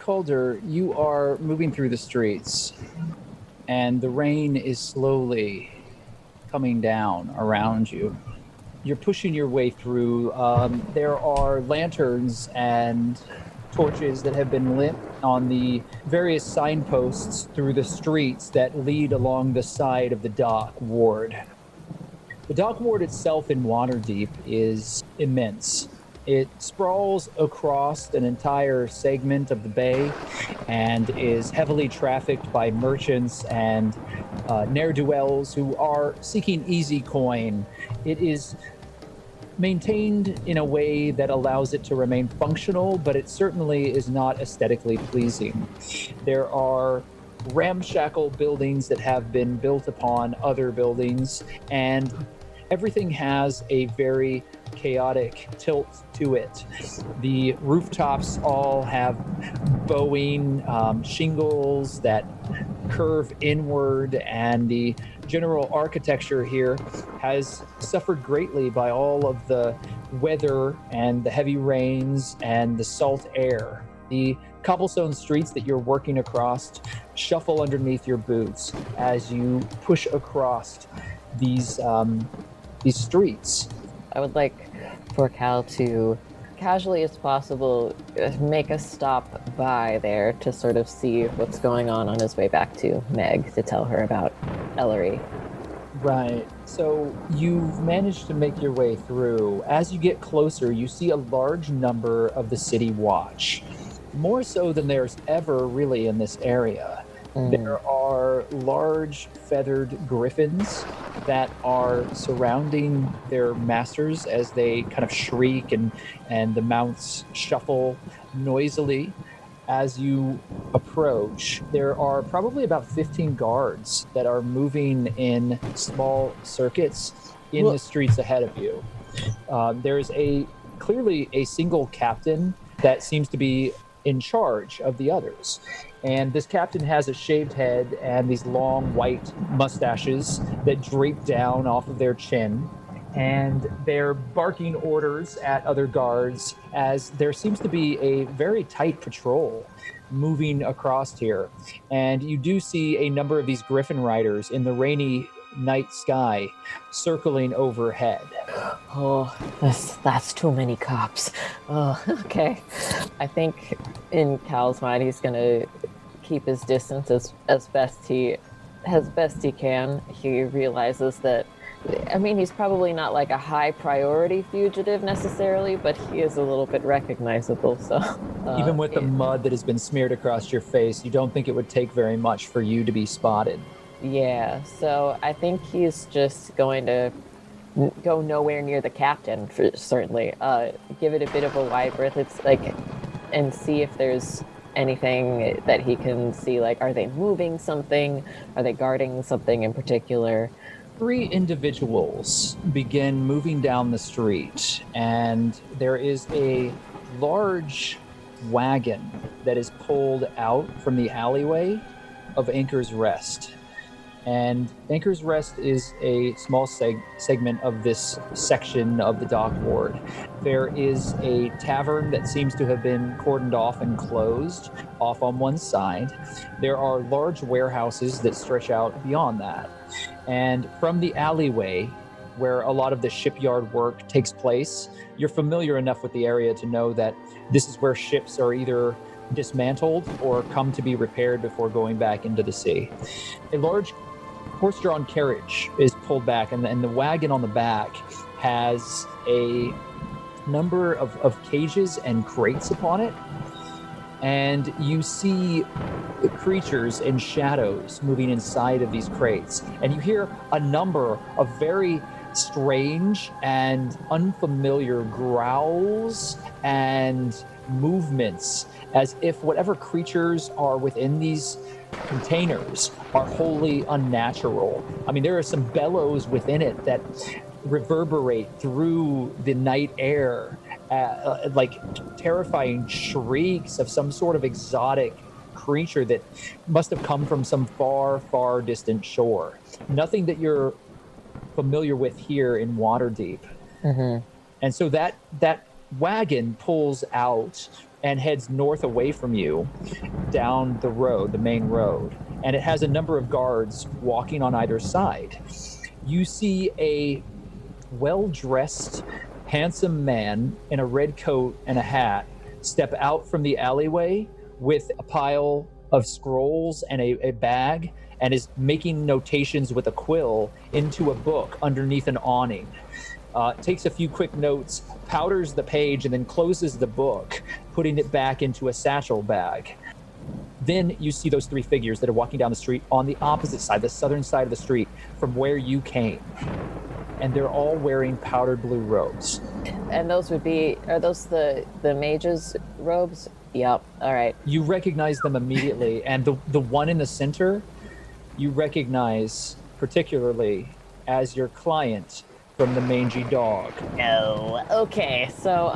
Calder, you are moving through the streets, and the rain is slowly coming down around you. You're pushing your way through. There are lanterns and torches that have been lit on the various signposts through the streets that lead along the side of the dock ward. The dock ward itself in Waterdeep is immense. It sprawls across an entire segment of the bay and is heavily trafficked by merchants and ne'er-do-wells who are seeking easy coin. It is maintained in a way that allows it to remain functional, but it certainly is not aesthetically pleasing. There are ramshackle buildings that have been built upon other buildings, and everything has a very chaotic tilt to it. The rooftops all have bowing shingles that curve inward, and the general architecture here has suffered greatly by all of the weather and the heavy rains and the salt air. The cobblestone streets that you're working across shuffle underneath your boots as you push across these streets. I would like for Cal to, casually as possible, make a stop by there to sort of see what's going on his way back to Meg to tell her about Elerie. Right. So you've managed to make your way through. As you get closer, you see a large number of the city watch, more so than there's ever really in this area. There are large feathered griffins that are surrounding their masters as they kind of shriek and the mounts shuffle noisily. As you approach, there are probably about 15 guards that are moving in small circuits in the streets ahead of you. There's clearly a single captain that seems to be in charge of the others. And this captain has a shaved head and these long white mustaches that drape down off of their chin. And they're barking orders at other guards as there seems to be a very tight patrol moving across here. And you do see a number of these griffin riders in the rainy night sky circling overhead. Oh, that's too many cops. Oh, okay. I think in Cal's mind he's gonna keep his distance as best he can. He realizes that, I mean, he's probably not like a high priority fugitive necessarily, but he is a little bit recognizable. So even with the mud that has been smeared across your face, you don't think it would take very much for you to be spotted. Yeah, so I think he's just going to go nowhere near the captain, certainly. Give it a bit of a wide berth. It's like, and see if there's anything that he can see. Like, are they moving something? Are they guarding something in particular? 3 individuals begin moving down the street, and there is a large wagon that is pulled out from the alleyway of Anchor's Rest. And Anchor's Rest is a small segment of this section of the dock ward. There is a tavern that seems to have been cordoned off and closed off on one side. There are large warehouses that stretch out beyond that. And from the alleyway, where a lot of the shipyard work takes place, you're familiar enough with the area to know that this is where ships are either dismantled or come to be repaired before going back into the sea. A large horse-drawn carriage is pulled back, and the wagon on the back has a number of cages and crates upon it. And you see creatures and shadows moving inside of these crates. And you hear a number of very strange and unfamiliar growls and movements, as if whatever creatures are within these containers are wholly unnatural. I mean, there are some bellows within it that reverberate through the night air, like terrifying shrieks of some sort of exotic creature that must have come from some far, far distant shore. Nothing that you're familiar with here in Waterdeep. Mm-hmm. And so that wagon pulls out and heads north away from you down the road, the main road. And it has a number of guards walking on either side. You see a well-dressed, handsome man in a red coat and a hat step out from the alleyway with a pile of scrolls and a bag, and is making notations with a quill into a book underneath an awning. Takes a few quick notes, powders the page, and then closes the book, putting it back into a satchel bag. Then you see those three figures that are walking down the street on the opposite side, the southern side of the street from where you came. And they're all wearing powdered blue robes. And those would be, are those the mage's robes? Yep, all right. You recognize them immediately, and the one in the center, you recognize particularly as your client from the mangy dog. Oh, okay. So,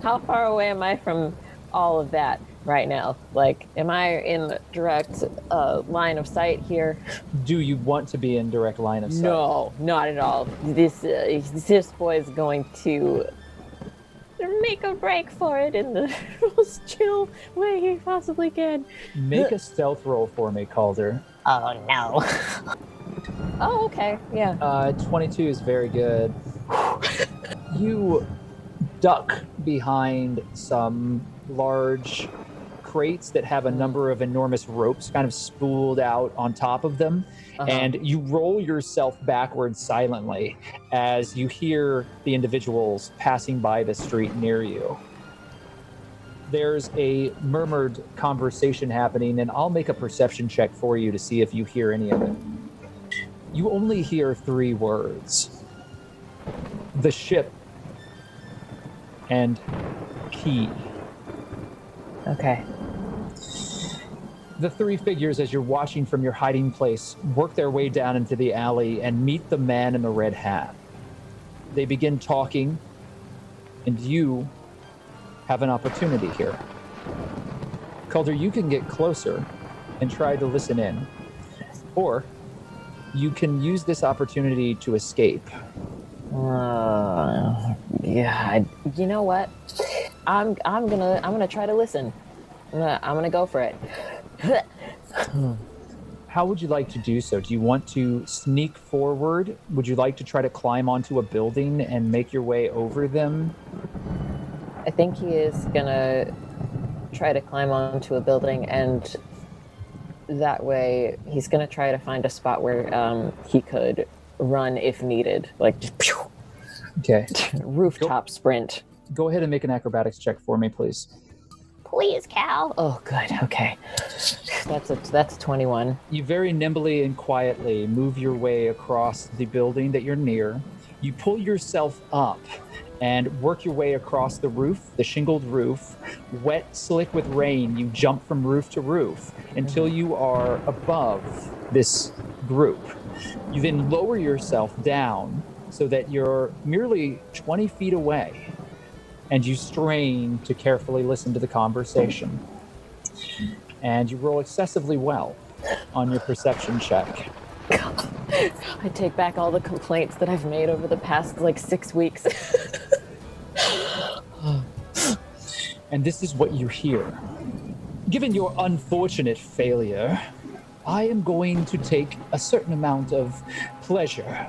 how far away am I from all of that right now? Like, am I in direct line of sight here? Do you want to be in direct line of sight? No, not at all. This boy is going to make a break for it in the most chill way he possibly can. Make a stealth roll for me, Calder. Oh, no. Oh, okay, yeah. 22 is very good. You duck behind some large crates that have a number of enormous ropes kind of spooled out on top of them. And you roll yourself backwards silently as you hear the individuals passing by the street near you. There's a murmured conversation happening, and I'll make a perception check for you to see if you hear any of it. You only hear three words: the ship and key. Okay. The three figures, as you're watching from your hiding place, work their way down into the alley and meet the man in the red hat. They begin talking, and you have an opportunity here. Calder, you can get closer and try to listen in, or you can use this opportunity to escape. Yeah. You know what? I'm gonna try to listen. I'm gonna go for it. How would you like to do so? Do you want to sneak forward? Would you like to try to climb onto a building and make your way over them? I think he is gonna try to climb onto a building, and that way he's gonna try to find a spot where he could run if needed, like just pew, Okay. rooftop sprint. Go ahead and make an acrobatics check for me, please. Please, Cal. Oh, good. Okay, that's 21. You very nimbly and quietly move your way across the building that you're near. You pull yourself up and work your way across the roof, the shingled roof. Wet, slick with rain, you jump from roof to roof until you are above this group. You then lower yourself down so that you're merely 20 feet away, and you strain to carefully listen to the conversation. And you roll excessively well on your perception check. I take back all the complaints that I've made over the past, 6 weeks. And this is what you hear. Given your unfortunate failure, I am going to take a certain amount of pleasure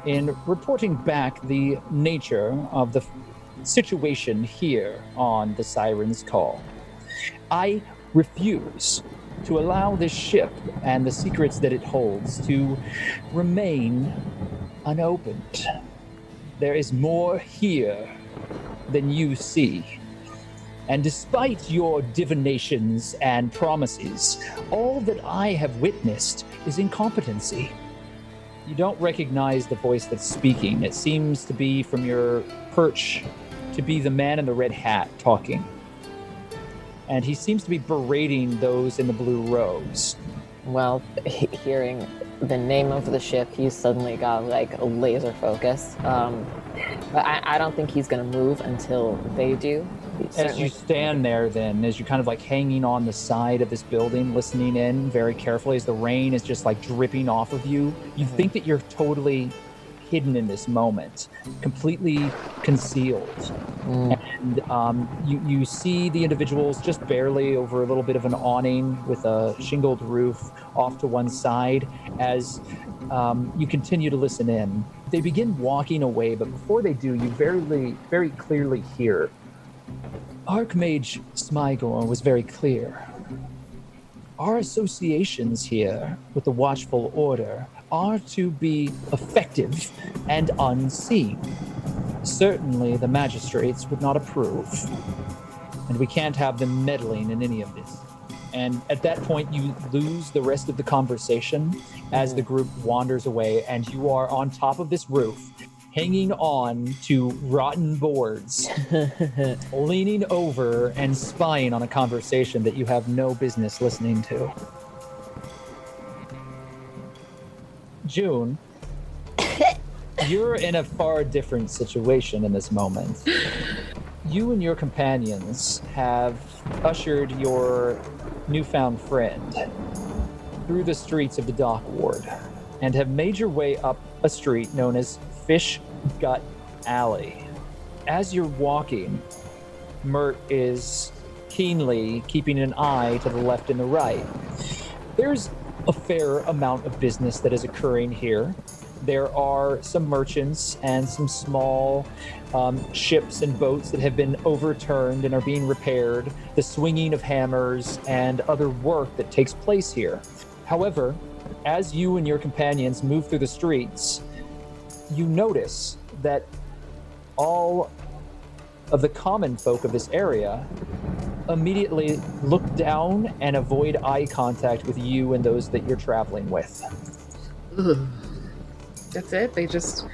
in reporting back the nature of the situation here on the Sirens Call. I refuse to allow this ship and the secrets that it holds to remain unopened. There is more here than you see. And despite your divinations and promises, all that I have witnessed is incompetency. You don't recognize the voice that's speaking. It seems to be from your perch to be the man in the red hat talking. And he seems to be berating those in the blue robes. Well, hearing the name of the ship, he's suddenly got a laser focus. But I don't think he's going to move until they do. As you stand there then, as you're kind of hanging on the side of this building, listening in very carefully as the rain is just dripping off of you, you think that you're totally hidden in this moment, completely concealed. And And you see the individuals just barely over a little bit of an awning with a shingled roof off to one side as you continue to listen in. They begin walking away, but before they do, you very clearly hear Archmage Smygor was very clear. Our associations here with the Watchful Order are to be effective and unseen. Certainly the magistrates would not approve, and we can't have them meddling in any of this. And at that point, you lose the rest of the conversation as the group wanders away, and you are on top of this roof, hanging on to rotten boards, leaning over and spying on a conversation that you have no business listening to. June, you're in a far different situation in this moment. You and your companions have ushered your newfound friend through the streets of the Dock Ward and have made your way up a street known as Fish Gut Alley. As you're walking, Mert is keenly keeping an eye to the left and the right. There's a fair amount of business that is occurring here. There are some merchants and some small ships and boats that have been overturned and are being repaired, the swinging of hammers and other work that takes place here. However, as you and your companions move through the streets, you notice that all of the common folk of this area immediately look down and avoid eye contact with you and those that you're traveling with. Ugh. That's it? They just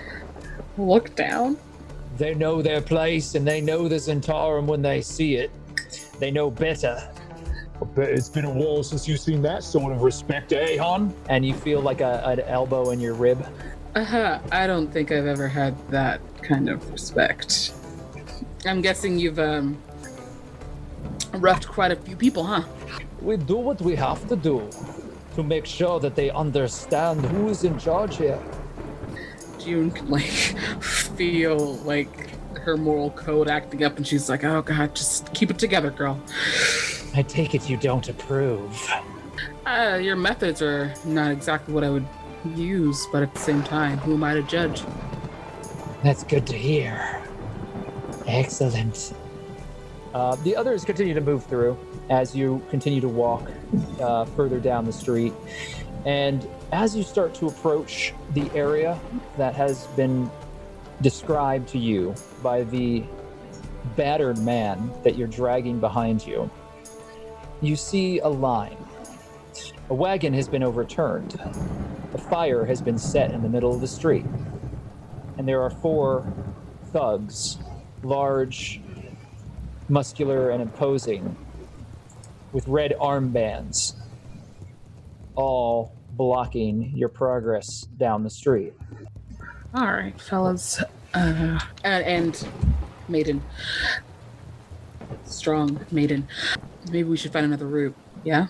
look down? They know their place and they know the Zentarum when they see it. They know better. I bet it's been a while since you've seen that sort of respect, eh, hon? And you feel like an elbow in your rib. I don't think I've ever had that kind of respect. I'm guessing you've roughed quite a few people, huh? We do what we have to do to make sure that they understand who is in charge here. June can feel like her moral code acting up, and she's like, oh god, just keep it together, girl. I take it you don't approve. Your methods are not exactly what I would use, but at the same time, who am I to judge? That's good to hear. Excellent. The others continue to move through as you continue to walk further down the street. And as you start to approach the area that has been described to you by the battered man that you're dragging behind you, you see a line. A wagon has been overturned. A fire has been set in the middle of the street. And there are 4 thugs, large, muscular, and imposing, with red armbands, all blocking your progress down the street. All right, fellas. And maiden. Strong maiden. Maybe we should find another route, yeah?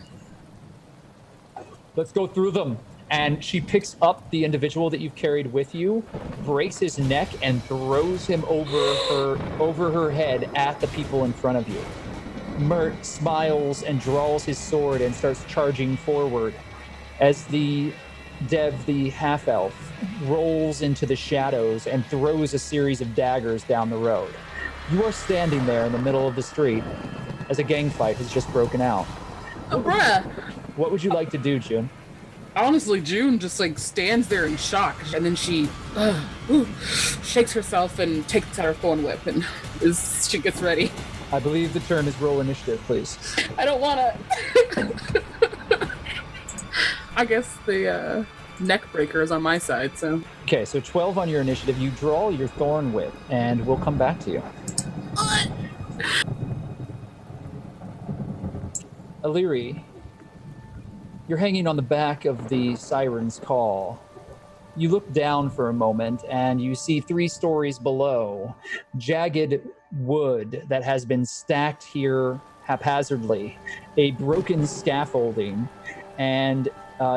Let's go through them. And she picks up the individual that you've carried with you, breaks his neck, and throws him over her head at the people in front of you. Mert smiles and draws his sword and starts charging forward as the Dev, the half-elf, rolls into the shadows and throws a series of daggers down the road. You are standing there in the middle of the street as a gang fight has just broken out. Oh, Bretta! What would you like to do, June? Honestly, June just stands there in shock, and then she shakes herself and takes out her thorn whip, and she gets ready. I believe the term is roll initiative, please. I don't want to. I guess the neck breaker is on my side, so. Okay, so 12 on your initiative. You draw your thorn whip, and we'll come back to you. Eliri, you're hanging on the back of the Sirens Call. You look down for a moment, and you see 3 stories below, jagged wood that has been stacked here haphazardly, a broken scaffolding, and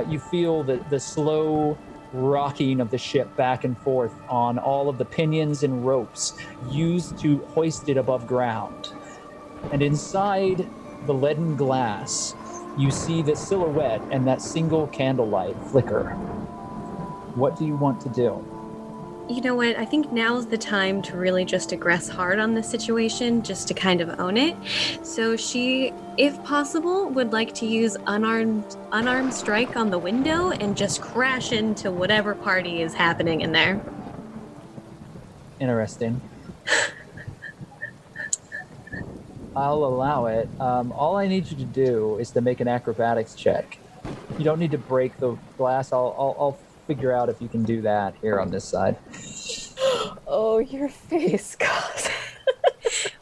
you feel the slow rocking of the ship back and forth on all of the pinions and ropes used to hoist it above ground. And inside the leaden glass, you see the silhouette and that single candlelight flicker. What do you want to do? You know what? I think now's the time to really just aggress hard on this situation, just to kind of own it. So she, if possible, would like to use unarmed strike on the window and just crash into whatever party is happening in there. Interesting. I'll allow it. All I need you to do is to make an acrobatics check. You don't need to break the glass. I'll figure out if you can do that here on this side. Oh, your face, God.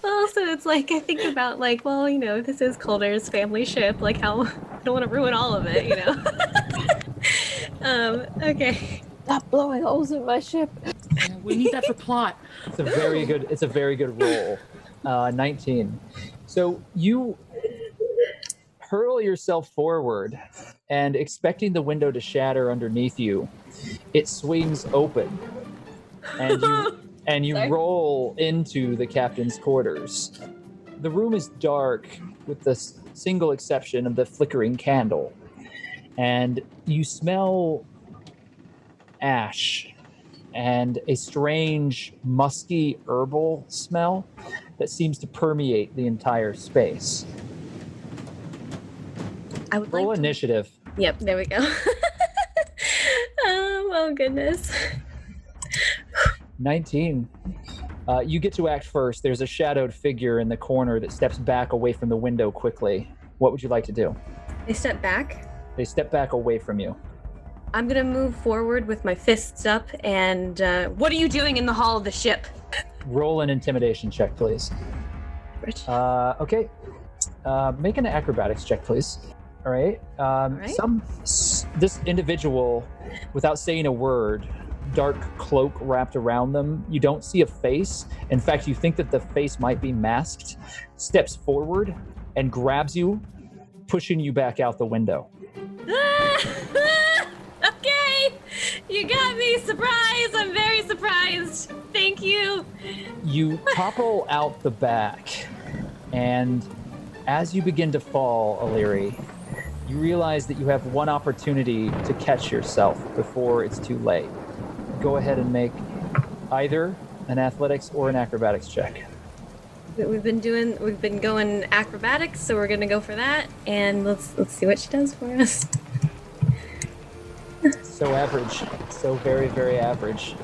Well, so it's like, I think about like, well, you know, this is Calder's family ship. Like, how I don't want to ruin all of it, you know. Okay. Stop blowing holes in my ship. Yeah, we need that for plot. It's a very good roll. 19. So you hurl yourself forward, and expecting the window to shatter underneath you, it swings open, and you Sorry? roll into the captain's quarters. The room is dark, with the single exception of the flickering candle, and you smell ash and a strange musky herbal smell that seems to permeate the entire space. I would Roll like to... initiative. Yep, there we go. Oh, goodness. 19. You get to act first. There's a shadowed figure in the corner that steps back away from the window quickly. What would you like to do? They step back. They step back away from you. I'm gonna move forward with my fists up and, what are you doing in the hull of the ship? Roll an intimidation check, please. Rich. Okay. Make an acrobatics check, please. All right. right. This individual, without saying a word, dark cloak wrapped around them. You don't see a face. In fact, you think that the face might be masked. Steps forward and grabs you, pushing you back out the window. Okay, you got me. Surprise! I'm very surprised. Thank you. You topple out the back, and as you begin to fall, Eliri, you realize that you have one opportunity to catch yourself before it's too late. Go ahead and make either an athletics or an acrobatics check. We've been going acrobatics, so we're gonna go for that, and let's see what she does for us. So average. So very, very average.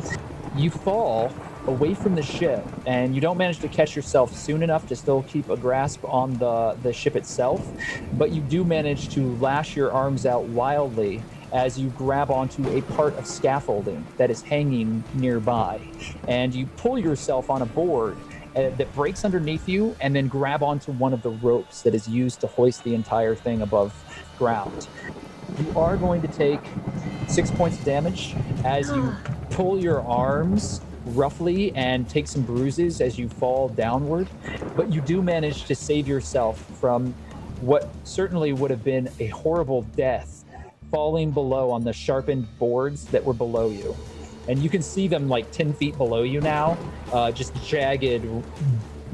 You fall away from the ship, and you don't manage to catch yourself soon enough to still keep a grasp on the ship itself, but you do manage to lash your arms out wildly as you grab onto a part of scaffolding that is hanging nearby. And you pull yourself on a board that breaks underneath you, and then grab onto one of the ropes that is used to hoist the entire thing above ground. You are going to take 6 points of damage as you pull your arms roughly and take some bruises as you fall downward, but you do manage to save yourself from what certainly would have been a horrible death, falling below on the sharpened boards that were below you. And you can see them like 10 feet below you now, just jagged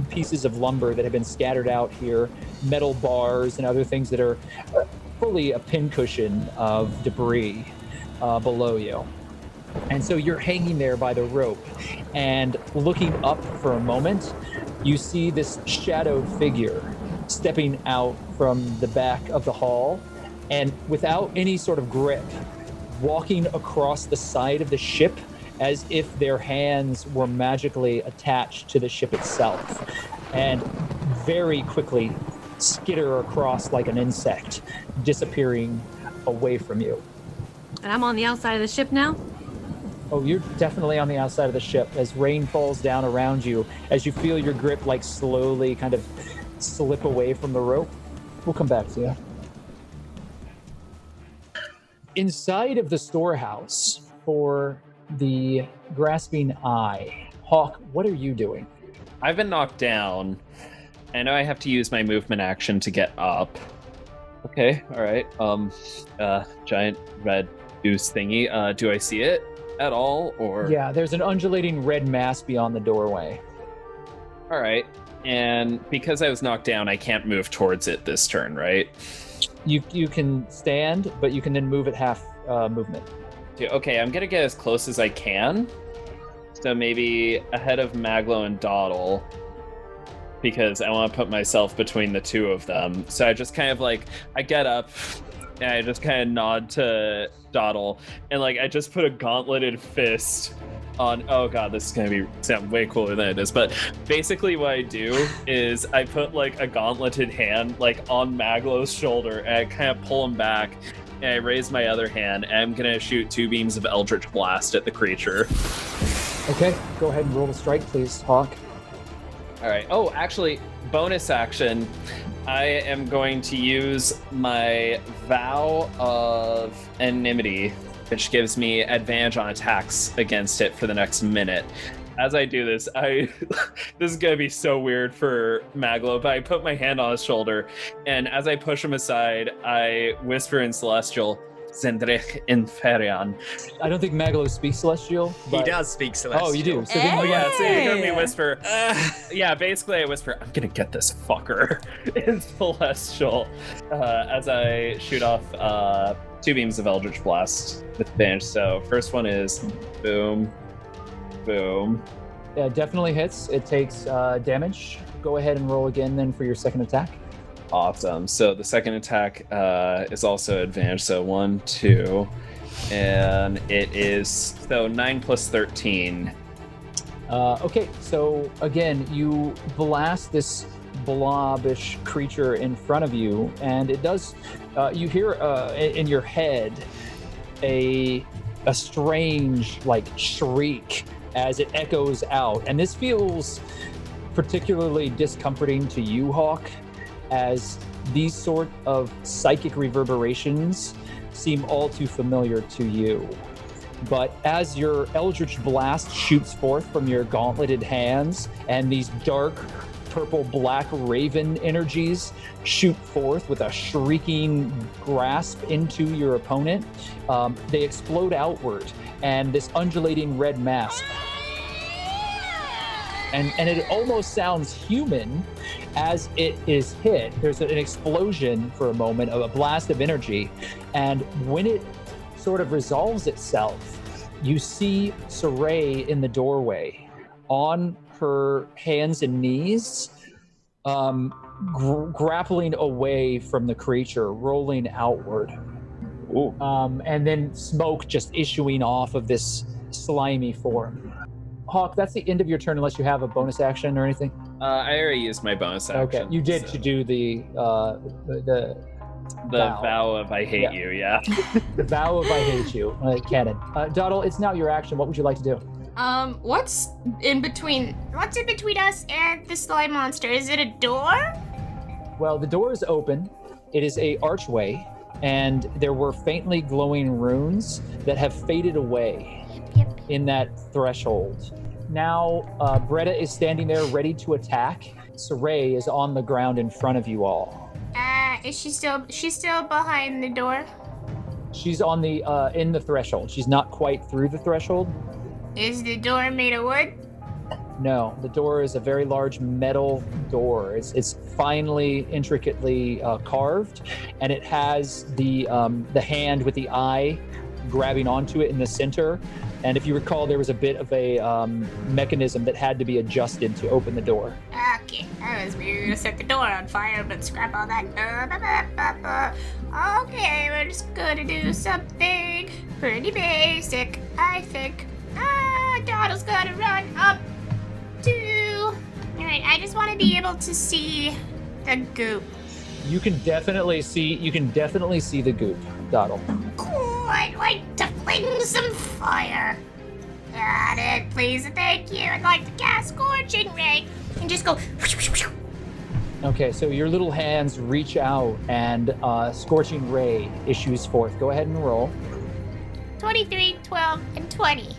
pieces of lumber that have been scattered out here, metal bars and other things that are fully a pincushion of debris below you. And so you're hanging there by the rope, and looking up for a moment, you see this shadowed figure stepping out from the back of the hall, and without any sort of grip, walking across the side of the ship as if their hands were magically attached to the ship itself, and very quickly skitter across like an insect, disappearing away from you. And I'm on the outside of the ship now? Oh, you're definitely on the outside of the ship as rain falls down around you, as you feel your grip like slowly kind of slip away from the rope. We'll come back to you. Inside of the storehouse for the grasping eye, Hawke, what are you doing? I've been knocked down. I know I have to use my movement action to get up. Okay, all right. Giant red ooze thingy. Do I see it at all, or? Yeah, there's an undulating red mass beyond the doorway. All right. And because I was knocked down, I can't move towards it this turn, right? You can stand, but you can then move at half movement. Okay, I'm gonna get as close as I can. So maybe ahead of Maglo and Doddle, because I want to put myself between the two of them. So I just kind of like, I get up and I just kind of nod to Doddle, and like I just put a gauntleted fist on, oh god, this is gonna sound way cooler than it is, but basically what I do is I put like a gauntleted hand like on Maglow's shoulder, and I kind of pull him back, and I raise my other hand, and I'm gonna shoot 2 beams of Eldritch Blast at the creature. Okay, go ahead and roll the strike, please, Hawke. All right. Oh, actually, bonus action. I am going to use my Vow of Enmity, which gives me advantage on attacks against it for the next minute. As I do this, this is going to be so weird for Maglo, but I put my hand on his shoulder, and as I push him aside, I whisper in Celestial, Zendrich Inferian. I don't think Maglo speaks Celestial. He does speak Celestial. Oh, you do? So Oh then yeah, so you heard me whisper. Yeah, basically I whisper, I'm gonna get this fucker in Celestial, as I shoot off 2 beams of Eldritch Blast with advantage. So first one is boom, boom. definitely hits. It takes damage. Go ahead and roll again then for your second attack. Awesome. So the second attack is also advantage. So 1, 2, and it is 9 plus 13. Okay, so again, you blast this blobish creature in front of you, and it does. You hear in your head a strange like shriek as it echoes out, and this feels particularly discomforting to you, Hawke, as these sort of psychic reverberations seem all too familiar to you. But as your Eldritch Blast shoots forth from your gauntleted hands, and these dark purple-black raven energies shoot forth with a shrieking grasp into your opponent, they explode outward, and this undulating red mass. And it almost sounds human as it is hit. There's an explosion for a moment of a blast of energy, and when it sort of resolves itself, you see Saray in the doorway, on her hands and knees, grappling away from the creature, rolling outward. Ooh. And then smoke just issuing off of this slimy form. Hawke, that's the end of your turn unless you have a bonus action or anything. I already used my bonus action. Okay, you did to do the vow of I hate you, yeah. The vow of I hate you, canon. Doddle, it's now your action. What would you like to do? What's in between us and the slime monster? Is it a door? Well, the door is open. It is a archway, and there were faintly glowing runes that have faded away in that threshold. Now, Bretta is standing there ready to attack. Saray is on the ground in front of you all. She's still behind the door? She's on the in the threshold. She's not quite through the threshold. Is the door made of wood? No, the door is a very large metal door. It's finely, intricately carved, and it has the hand with the eye grabbing onto it in the center. And if you recall, there was a bit of a mechanism that had to be adjusted to open the door. Okay, I was maybe gonna set the door on fire, but scrap all that. Okay, we're just gonna do something pretty basic, I think. Doddle's gonna run up to... Alright, I just want to be able to see the goop. You can definitely see the goop, Doddle. Cool, I'd like to fling some fire. Got it, please and thank you. I'd like to cast Scorching Ray and just go... Okay, so your little hands reach out and Scorching Ray issues forth. Go ahead and roll. 23, 12, and 20.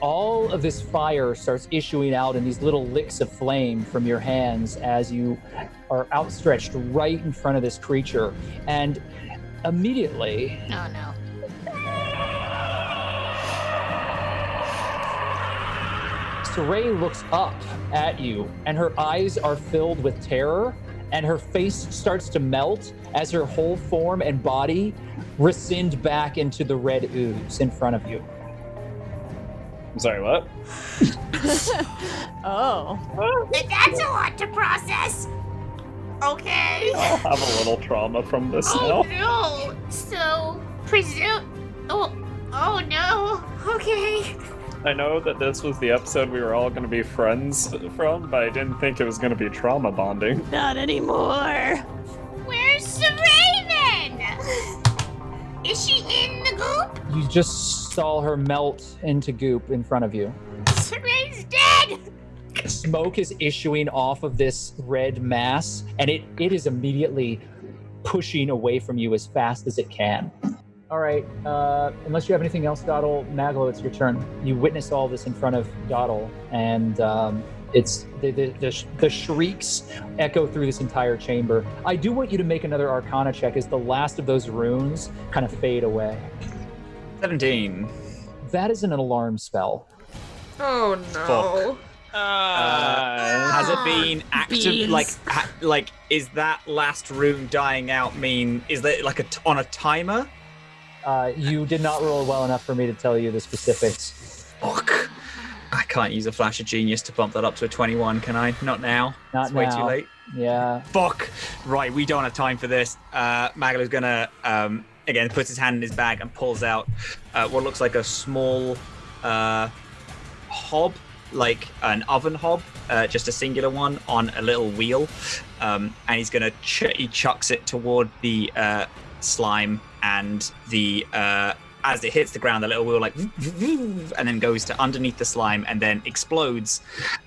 All of this fire starts issuing out in these little licks of flame from your hands as you are outstretched right in front of this creature. And immediately... Oh no. Siraye looks up at you, and her eyes are filled with terror, and her face starts to melt as her whole form and body rescind back into the red ooze in front of you. I'm sorry, what? Oh. That's a lot to process. Okay. I'll have a little trauma from this Oh now. no. So, Oh no. Okay. I know that this was the episode we were all going to be friends from, but I didn't think it was going to be trauma bonding. Not anymore. Where's Saray then? Is she in the goop? You just saw her melt into goop in front of you. Saray's dead. Smoke is issuing off of this red mass, and it is immediately pushing away from you as fast as it can. All right, unless you have anything else, Doddle, Maglo, it's your turn. You witness all this in front of Doddle, and it's the shrieks echo through this entire chamber. I do want you to make another Arcana check as the last of those runes kind of fade away. 17. That is an alarm spell. Oh no. Has it been active? Beans. Like, is that last rune dying out mean? Is that like on a timer? You did not roll well enough for me to tell you the specifics. Fuck. I can't use a flash of genius to bump that up to a 21, can I? Not now. Not it's way now. too late. Yeah. Fuck. Right, we don't have time for this. Maglow's gonna, again, puts his hand in his bag and pulls out what looks like a small hob, like an oven hob, just a singular one on a little wheel. And he's gonna, he chucks it toward the slime, and the as it hits the ground, the little wheel like and then goes to underneath the slime and then explodes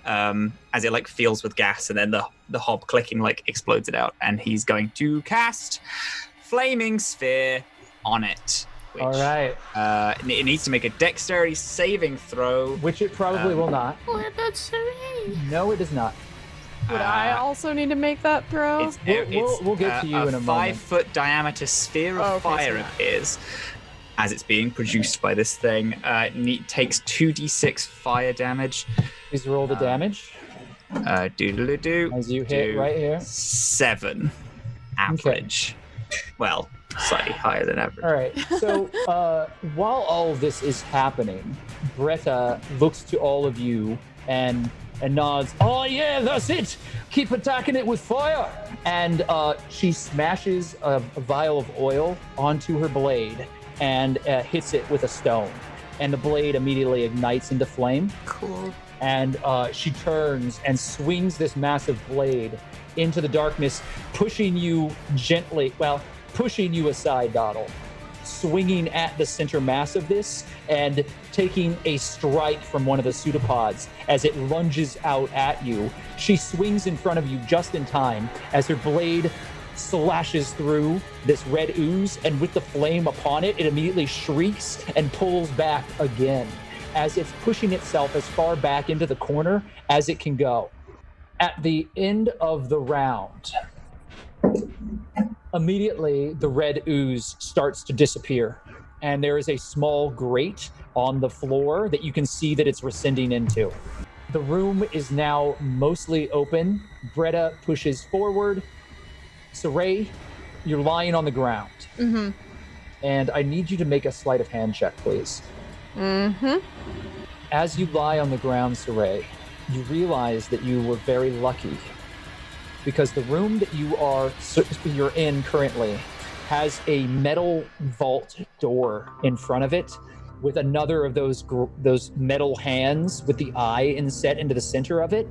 as it like fills with gas, and then the hob clicking like explodes it out, and he's going to cast Flaming Sphere on it. Which, All right. It needs to make a dexterity saving throw. Which it probably will not. What about Saray? No, it is not. Would I also need to make that throw? We'll get to you in a moment. 5-foot diameter sphere of fire appears as it's being produced by this thing. It takes 2d6 fire damage. Please roll the damage. Doodle-doo. As you hit right here. 7 average. Well, slightly higher than average. All right. So while all of this is happening, Bretta looks to all of you and nods. Oh yeah, that's it. Keep attacking it with fire. And she smashes a vial of oil onto her blade and hits it with a stone. And the blade immediately ignites into flame. Cool. And she turns and swings this massive blade into the darkness, pushing you aside, Doddle, swinging at the center mass of this and taking a strike from one of the pseudopods as it lunges out at you. She swings in front of you just in time as her blade slashes through this red ooze, and with the flame upon it, it immediately shrieks and pulls back again as it's pushing itself as far back into the corner as it can go. At the end of the round, immediately the red ooze starts to disappear, and there is a small grate on the floor that you can see that it's rescinding into. The room is now mostly open. Bretta pushes forward. Saray, you're lying on the ground. Mm-hmm. And I need you to make a sleight of hand check, please. Mm-hmm. As you lie on the ground, Saray, you realize that you were very lucky, because the room that you're in currently has a metal vault door in front of it with another of those metal hands with the eye inset into the center of it.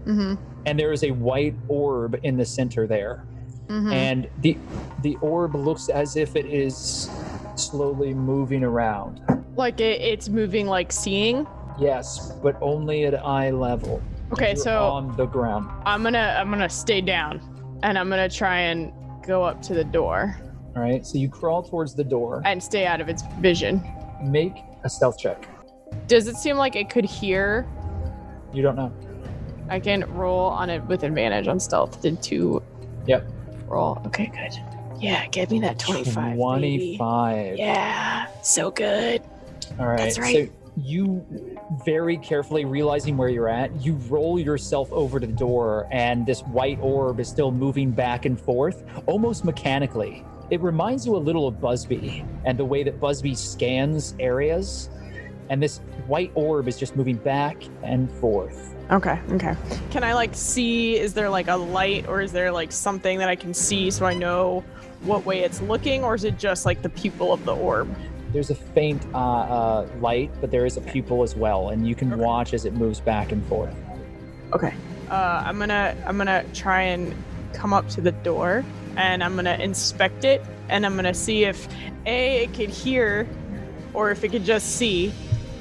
Mm-hmm. And there is a white orb in the center there. Mm-hmm. And the orb looks as if it is slowly moving around. Like it's moving, like seeing. Yes, but only at eye level. Okay, You're so on the ground. I'm gonna stay down, and I'm gonna try and go up to the door All right, so you crawl towards the door. and stay out of its vision. Make a stealth check. Does it seem like it could hear? You don't know. I can roll on it with advantage on stealth. Did 2 Yep. roll? Okay, good. Yeah, give me that 25. baby. 25. Yeah, so good. All right. That's right. So You very carefully realizing where you're at, you roll yourself over to the door, and this white orb is still moving back and forth, almost mechanically. It reminds you a little of Busby and the way that Busby scans areas, and this white orb is just moving back and forth. Okay. Can I like see, is there like a light or is there like something that I can see so I know what way it's looking, or is it just like the pupil of the orb? There's a faint light, but there is a pupil as well, and you can watch as it moves back and forth. Okay. I'm gonna try and come up to the door, and I'm gonna inspect it, and I'm gonna see if A, it could hear, or if it could just see,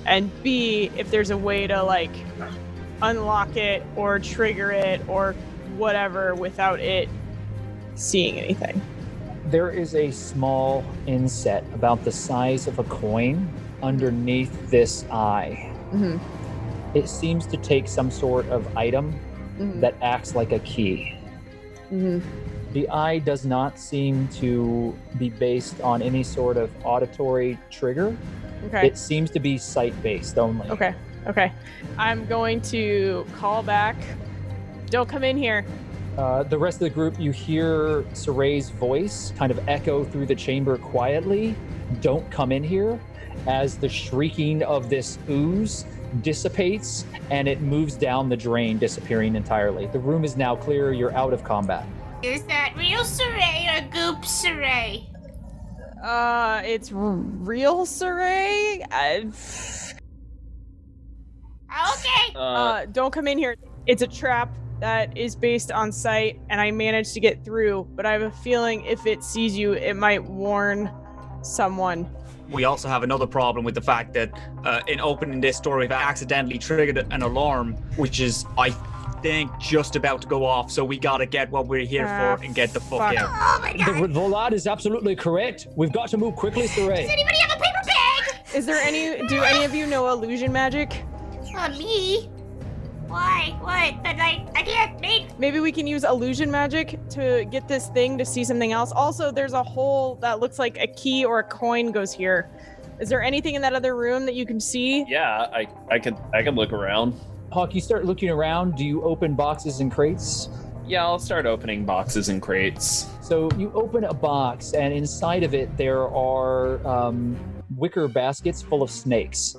and B, if there's a way to like unlock it or trigger it or whatever without it seeing anything. There is a small inset about the size of a coin underneath this eye. Mm-hmm. It seems to take some sort of item Mm-hmm. that acts like a key. Mm-hmm. The eye does not seem to be based on any sort of auditory trigger. Okay. It seems to be sight-based only. Okay. I'm going to call back. Don't come in here. The rest of the group, you hear Saray's voice kind of echo through the chamber quietly. Don't come in here, as the shrieking of this ooze dissipates and it moves down the drain, disappearing entirely. The room is now clear. You're out of combat. Is that real Saray or goop Saray? It's real Saray. Okay. Don't come in here. It's a trap that is based on sight, and I managed to get through, but I have a feeling if it sees you, it might warn someone. We also have another problem with the fact that in opening this door, we've accidentally triggered an alarm, which is, I think, just about to go off. So we gotta get what we're here for and get the fuck out. Oh my god. The lad is absolutely correct. We've got to move quickly, Saray. Does anybody have a paper bag? Do any of you know illusion magic? Me? Why? What? But I can't make. Maybe we can use illusion magic to get this thing to see something else. Also, there's a hole that looks like a key or a coin goes here. Is there anything in that other room that you can see? Yeah, I could look around. Hawke, you start looking around. Do you open boxes and crates? Yeah, I'll start opening boxes and crates. So you open a box, and inside of it there are wicker baskets full of snakes.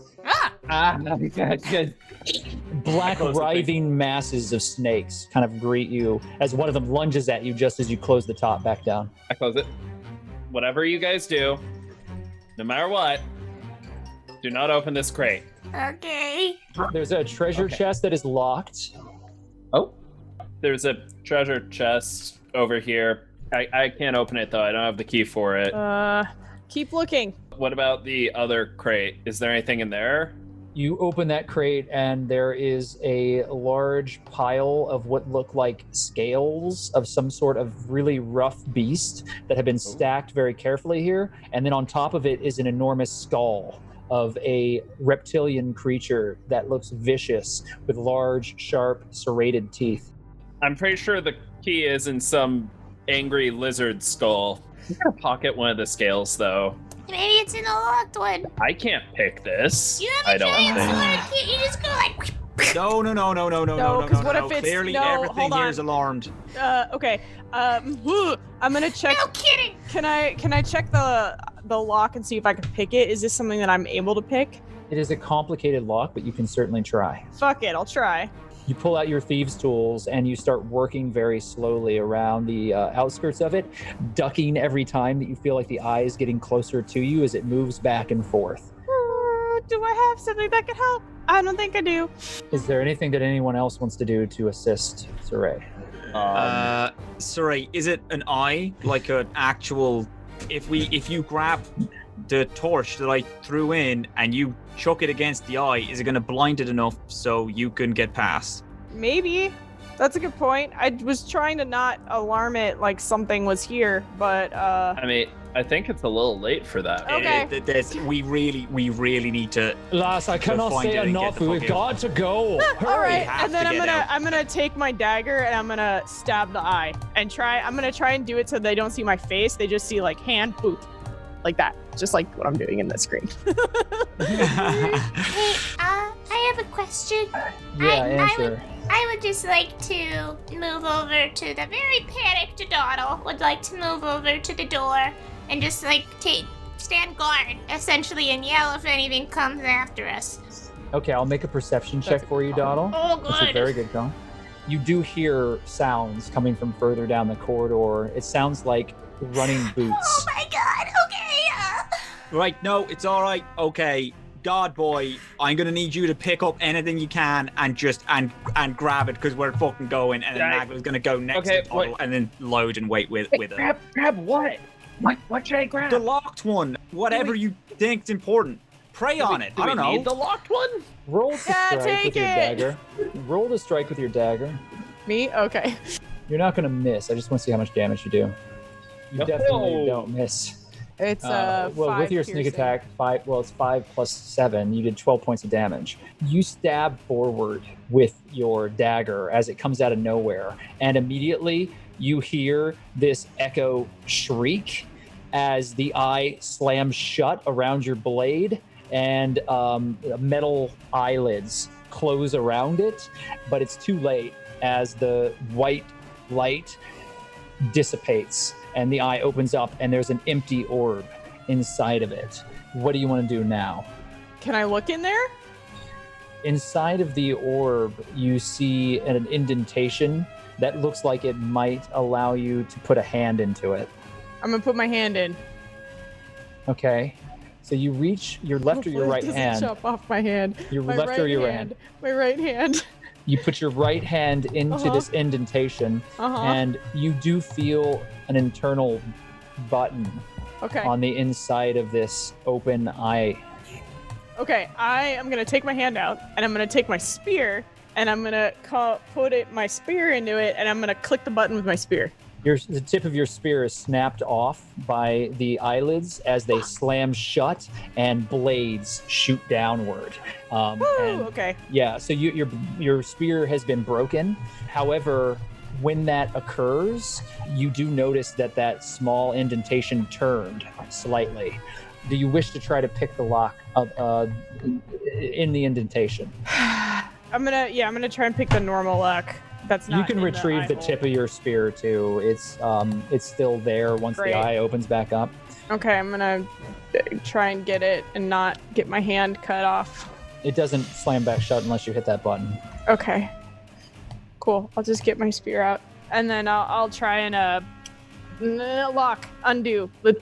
Black writhing masses of snakes kind of greet you as one of them lunges at you just as you close the top back down. I close it. Whatever you guys do, no matter what, do not open this crate. Okay. There's a treasure chest that is locked. Oh. There's a treasure chest over here. I can't open it though. I don't have the key for it. Keep looking. What about the other crate? Is there anything in there? You open that crate and there is a large pile of what look like scales of some sort of really rough beast that have been stacked very carefully here. And then on top of it is an enormous skull of a reptilian creature that looks vicious with large, sharp, serrated teeth. I'm pretty sure the key is in some angry lizard skull. I'm gonna pocket one of the scales though. Maybe it's in the locked one. I can't pick this. You have a giant sword. You just go like. No. because what if it's Clearly, no? everything Hold on. here is alarmed. Okay. I'm gonna check. No kidding. Can I check the lock and see if I can pick it? Is this something that I'm able to pick? It is a complicated lock, but you can certainly try. Fuck it, I'll try. You pull out your thieves' tools and you start working very slowly around the outskirts of it, ducking every time that you feel like the eye is getting closer to you as it moves back and forth. Do I have something that can help? I don't think I do. Is there anything that anyone else wants to do to assist Saray? Sorry, is it an eye? Like an actual... If you grab the torch that I threw in and you chuck it against the eye, is it going to blind it enough so you can get past? Maybe. That's a good point. I was trying to not alarm it like something was here, but I mean, I think it's a little late for that. Okay. We really need to. Lass, I cannot find say it and get enough. the fuck We've out. got to go. all right, have and then to get out. I'm gonna take my dagger and I'm gonna stab the eye and I'm gonna try and do it so they don't see my face. They just see like hand boop, like that, just like what I'm doing in the screen. Hey, I have a question. Yeah, answer. I would just like to move over to the very panicked Doddle. Would like to move over to the door and just like stand guard, essentially, and yell if anything comes after us. Okay, I'll make a perception check for you, Doddle. Oh, That's a good. very good call. You do hear sounds coming from further down the corridor. It sounds like running boots. Oh my god, okay. Right, no, it's all right. Okay, guard boy, I'm gonna need you to pick up anything you can and just and grab it because we're fucking going. And then Right. Maglow's gonna go next Okay, to Doddle and then load and wait with her. Grab what? What should I grab? The locked one, whatever you think's important. Pray on it. Do I we don't know. need the locked one? Roll to strike take with your it. dagger. Roll to strike with your dagger. Me? Okay. You're not going to miss. I just want to see how much damage you do. You definitely No. don't miss. It's Well, with 5 your sneak piercing. attack, it's 5 plus 7. You did 12 points of damage. You stab forward with your dagger as it comes out of nowhere, and immediately you hear this echo shriek as the eye slams shut around your blade, and metal eyelids close around it, but it's too late as the white light dissipates and the eye opens up and there's an empty orb inside of it. What do you want to do now? Can I look in there? Inside of the orb, you see an indentation that looks like it might allow you to put a hand into it. I'm gonna put my hand in. Okay. So you reach your left or your Hopefully right it doesn't hand. chop off my hand. Your My left right or your right hand. My right hand. You put your right hand into Uh-huh. this indentation, Uh-huh. and you do feel an internal button Okay. on the inside of this open eye. Okay, I am gonna take my hand out, and I'm gonna take my spear, and I'm gonna put my spear into it, and I'm gonna click the button with my spear. The tip of your spear is snapped off by the eyelids as they slam shut, and blades shoot downward. Woo! And Okay. yeah, so your spear has been broken. However, when that occurs, you do notice that small indentation turned slightly. Do you wish to try to pick the lock in the indentation? I'm gonna try and pick the normal lock. That's not. You can in retrieve the eye tip hole. of your spear too. It's still there once Great. the eye opens back up. Okay, I'm gonna try and get it and not get my hand cut off. It doesn't slam back shut unless you hit that button. Okay. Cool. I'll just get my spear out, and then I'll try and undo the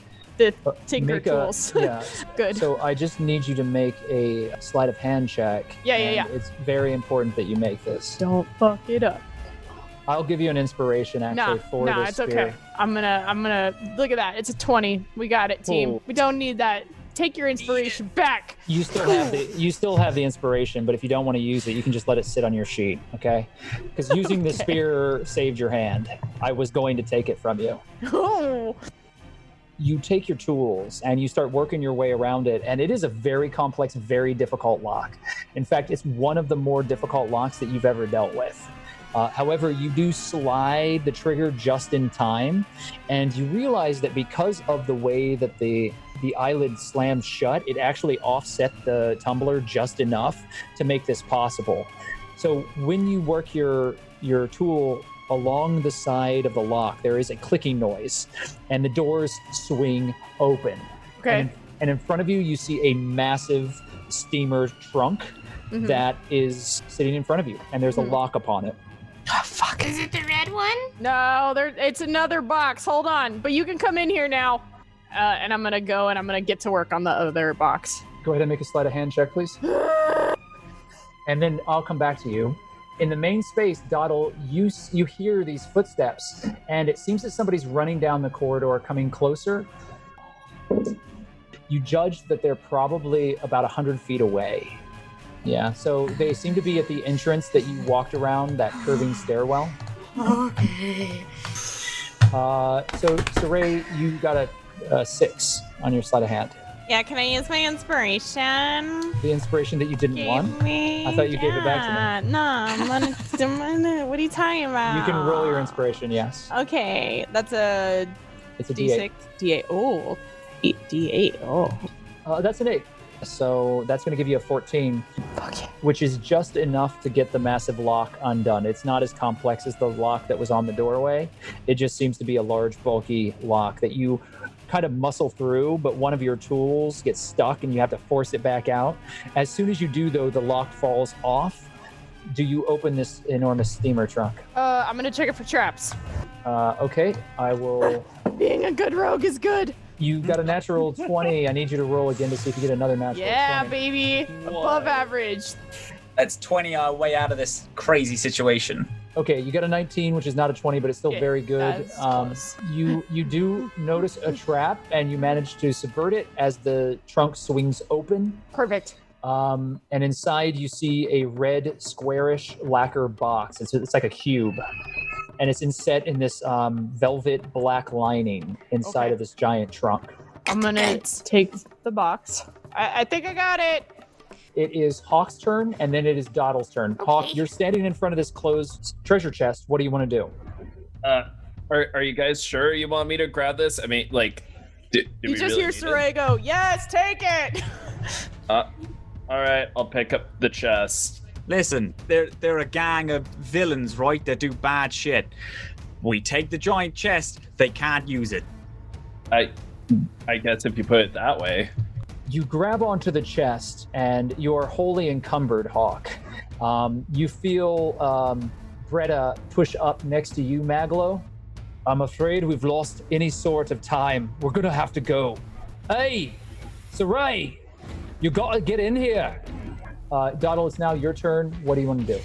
tinker Make a- tools. yeah. Good. So I just need you to make a sleight of hand check. Yeah. and It's very important that you make this. Don't fuck it up. I'll give you an inspiration actually for Nah, this it's spear. okay. I'm gonna look at that. It's a 20. We got it, team. Cool. We don't need that. Take your inspiration back. You still have the inspiration, but if you don't want to use it, you can just let it sit on your sheet, okay? Because using the spear saved your hand. I was going to take it from you. Oh. You take your tools and you start working your way around it, and it is a very complex, very difficult lock. In fact, it's one of the more difficult locks that you've ever dealt with. However, you do slide the trigger just in time, and you realize that because of the way that the eyelid slams shut, it actually offset the tumbler just enough to make this possible. So when you work your tool along the side of the lock, there is a clicking noise, and the doors swing open. Okay. And in front of you, you see a massive steamer trunk Mhm. that is sitting in front of you, and there's a lock upon it. Oh, fuck. Is it the red one? No, it's another box. Hold on. But you can come in here now. And I'm gonna go and I'm gonna get to work on the other box. Go ahead and make a sleight of hand check, please. And then I'll come back to you. In the main space, Doddle, you hear these footsteps, and it seems that somebody's running down the corridor, coming closer. You judge that they're probably about 100 feet away. Yeah, so they seem to be at the entrance that you walked around, that curving stairwell. Okay. So, Saray, you got a 6 on your sleight of hand. Yeah, can I use my inspiration? The inspiration that you didn't want? I thought you gave it back to me. No, I'm gonna, what are you talking about? You can roll your inspiration, yes. Okay, that's a It's a D6. D8. D8. Oh, D8. Oh. That's an 8. So that's going to give you a 14, Fuck yeah. which is just enough to get the massive lock undone. It's not as complex as the lock that was on the doorway. It just seems to be a large, bulky lock that you kind of muscle through, but one of your tools gets stuck and you have to force it back out. As soon as you do, though, the lock falls off. Do you open this enormous steamer trunk? I'm gonna check it for traps. Okay, I will... Being a good rogue is good. You got a natural 20. I need you to roll again to see if you get another natural 20. Yeah, baby. Above average. Let's 20 our way out of this crazy situation. Okay, you got a 19, which is not a 20, but it's still Yeah, very good. that's close. You do notice a trap, and you manage to subvert it as the trunk swings open. Perfect. And inside you see a red, squarish lacquer box. It's like a cube, and it's inset in this velvet black lining inside Okay. of this giant trunk. I'm gonna take the box. I think I got it. It is Hawke's turn, and then it is Doddle's turn. Hawke, Okay. you're standing in front of this closed treasure chest. What do you want to do? Are you guys sure you want me to grab this? I mean, like, do You we just really hear need it? Saray go, yes, take it. All right, I'll pick up the chest. Listen, they're a gang of villains, right? That do bad shit. We take the giant chest, they can't use it. I guess if you put it that way. You grab onto the chest, and you are wholly encumbered, Hawke. You feel Bretta push up next to you, Maglo. I'm afraid we've lost any sort of time. We're gonna have to go. Hey, Saray, you gotta get in here. Doddle, it's now your turn. What do you want to do?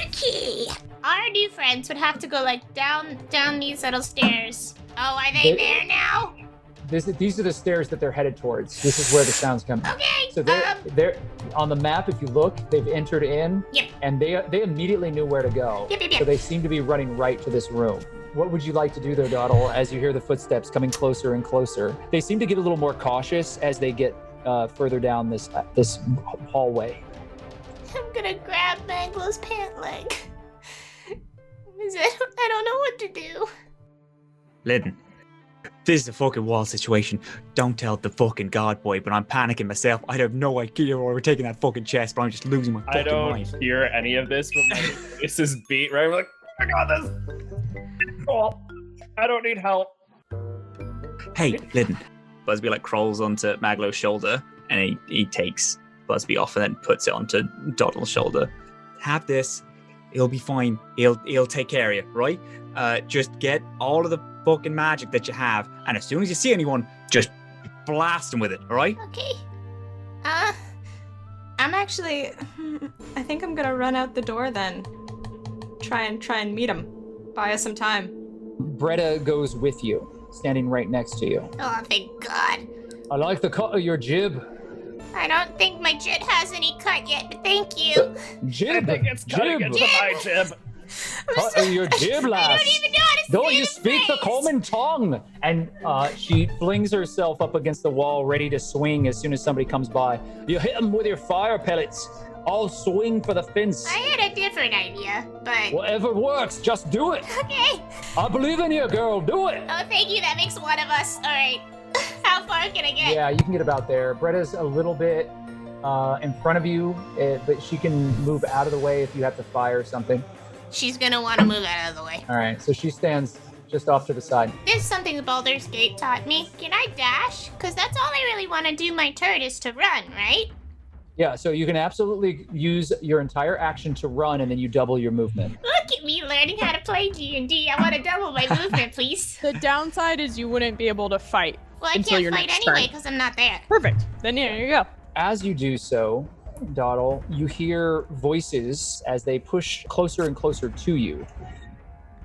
Okay. Our new friends would have to go like down these little stairs. Oh, are they there now? These are the stairs that they're headed towards. This is where the sounds come. Okay. So they're on the map. If you look, they've entered in, Yep. and they immediately knew where to go. Yep. So they seem to be running right to this room. What would you like to do, though, Doddle, as you hear the footsteps coming closer and closer? They seem to get a little more cautious as they get further down this hallway. I'm gonna grab Maglow's pant leg. I don't know what to do. Lydon, this is a fucking wall situation. Don't tell the fucking god boy, but I'm panicking myself. I have no idea where we're taking that fucking chest, but I'm just losing my fucking I don't mind. hear any of this, but my voice is beat right. I'm like, I got this. Oh, I don't need help. Hey, Lydon. Busby like crawls onto Maglow's shoulder, and he takes Busby off and then puts it onto Doddle's shoulder. Have this. It'll be fine. He'll take care of you, right? Just get all of the fucking magic that you have, and as soon as you see anyone, just blast them with it, all right? Okay. I'm actually. I think I'm gonna run out the door then. Try and meet him. Buy us some time. Bretta goes with you, standing right next to you. Oh, thank God. I like the cut of your jib. I don't think my jit has any cut yet, but thank you. Jib, I think it's cutting jib. into my jib. Cut of your jib, lass. I don't even know how to Don't say you his speak the face. common tongue? And she flings herself up against the wall, ready to swing as soon as somebody comes by. You hit them with your fire pellets. I'll swing for the fence. I had a different idea, but Whatever works, just do it. okay. I believe in you, girl. Do it. Oh, thank you. That makes one of us. All right. How far can I get? Yeah, you can get about there. Bretta's a little bit in front of you, but she can move out of the way if you have to fire something. She's gonna want to move out of the way. All right, so she stands just off to the side. This is something the Baldur's Gate taught me. Can I dash? Because that's all I really want to do my turn is to run, right? Yeah, so you can absolutely use your entire action to run, and then you double your movement. Look at me learning how to play D&D. I want to double my movement, please. The downside is you wouldn't be able to fight. Well, I Until can't your fight next anyway turn. because I'm not there. Perfect. Then here you go. As you do so, Doddle, you hear voices as they push closer and closer to you.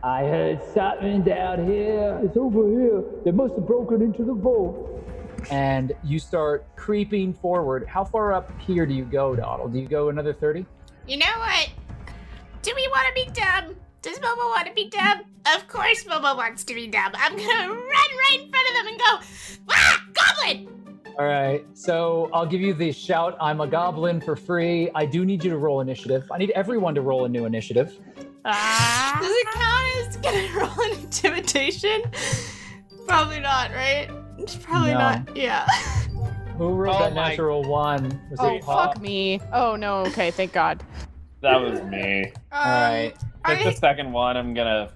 I heard something down here. It's over here. They must have broken into the vault. And you start creeping forward. How far up here do you go, Doddle? Do you go another 30? You know what? Do we want to be dumb? Does Momo want to be dumb? Of course Momo wants to be dumb. I'm gonna run right in front of them and go, ah, goblin! All right, so I'll give you the shout, I'm a goblin, for free. I do need you to roll initiative. I need everyone to roll a new initiative. Does it count as gonna roll an intimidation? Probably not, right? It's probably No. not. Yeah. Who rolled Oh that my- natural one? Was Oh, it Hawke? fuck me. Oh, no. Okay, thank God. That was me. All right. Pick the second one. I'm gonna.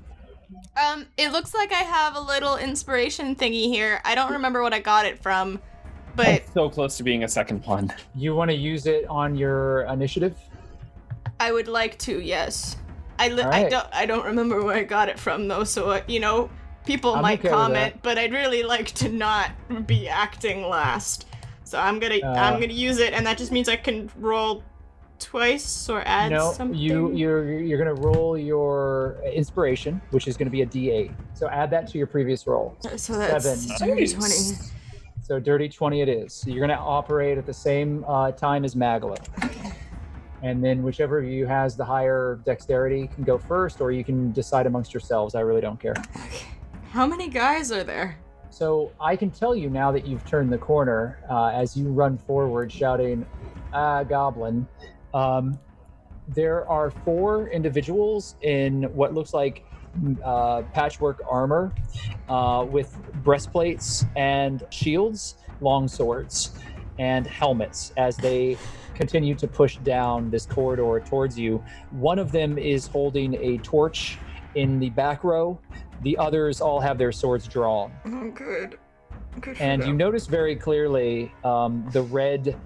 It looks like I have a little inspiration thingy here. I don't remember what I got it from, but So close to being a second one. You want to use it on your initiative? I would like to. Yes. I Alright. don't remember where I got it from though. So people I'm might okay with comment, that. but I'd really like to not be acting last. So I'm gonna use it, and that just means I can roll twice or add No, something. you're gonna roll your inspiration, which is gonna be a D8. So add that to your previous roll. So that's 7. dirty 20. So dirty 20 it is. So you're gonna operate at the same time as Maglo. And then whichever of you has the higher dexterity can go first, or you can decide amongst yourselves. I really don't care. How many guys are there? So I can tell you now that you've turned the corner as you run forward shouting, goblin. There are 4 individuals in what looks like patchwork armor with breastplates and shields, long swords, and helmets as they continue to push down this corridor towards you. One of them is holding a torch in the back row. The others all have their swords drawn. Oh, good. Good for And you them. notice very clearly the red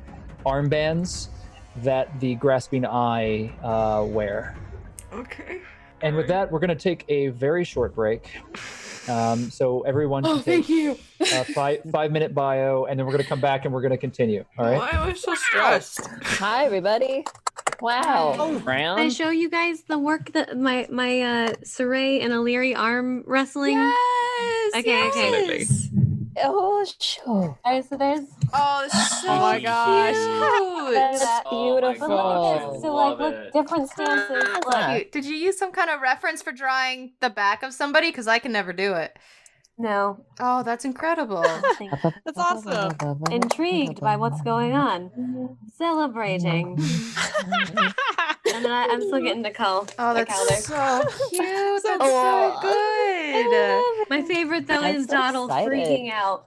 armbands that the grasping eye wear. Okay. And with that, we're going to take a very short break. So everyone can take Thank you. a 5-minute bio, and then we're going to come back and we're going to continue. All right? Why am I so stressed? Hi, everybody. Wow. Can I show you guys the work that my Saray and Eliri arm wrestling? Yes. Okay, okay. yes. Oh, sure. Alright, so there's Oh, it's so Oh my gosh. cute. That's beautiful. Oh so like look different stances. Look. Cute. Did you use some kind of reference for drawing the back of somebody? Because I can never do it. No. Oh, that's incredible. That's awesome. Intrigued by what's going on. Celebrating. And then I'm still getting the call. Oh, the that's Calder. so cute. That's Oh. so good. My favorite though I'm is so Doddle excited. freaking out.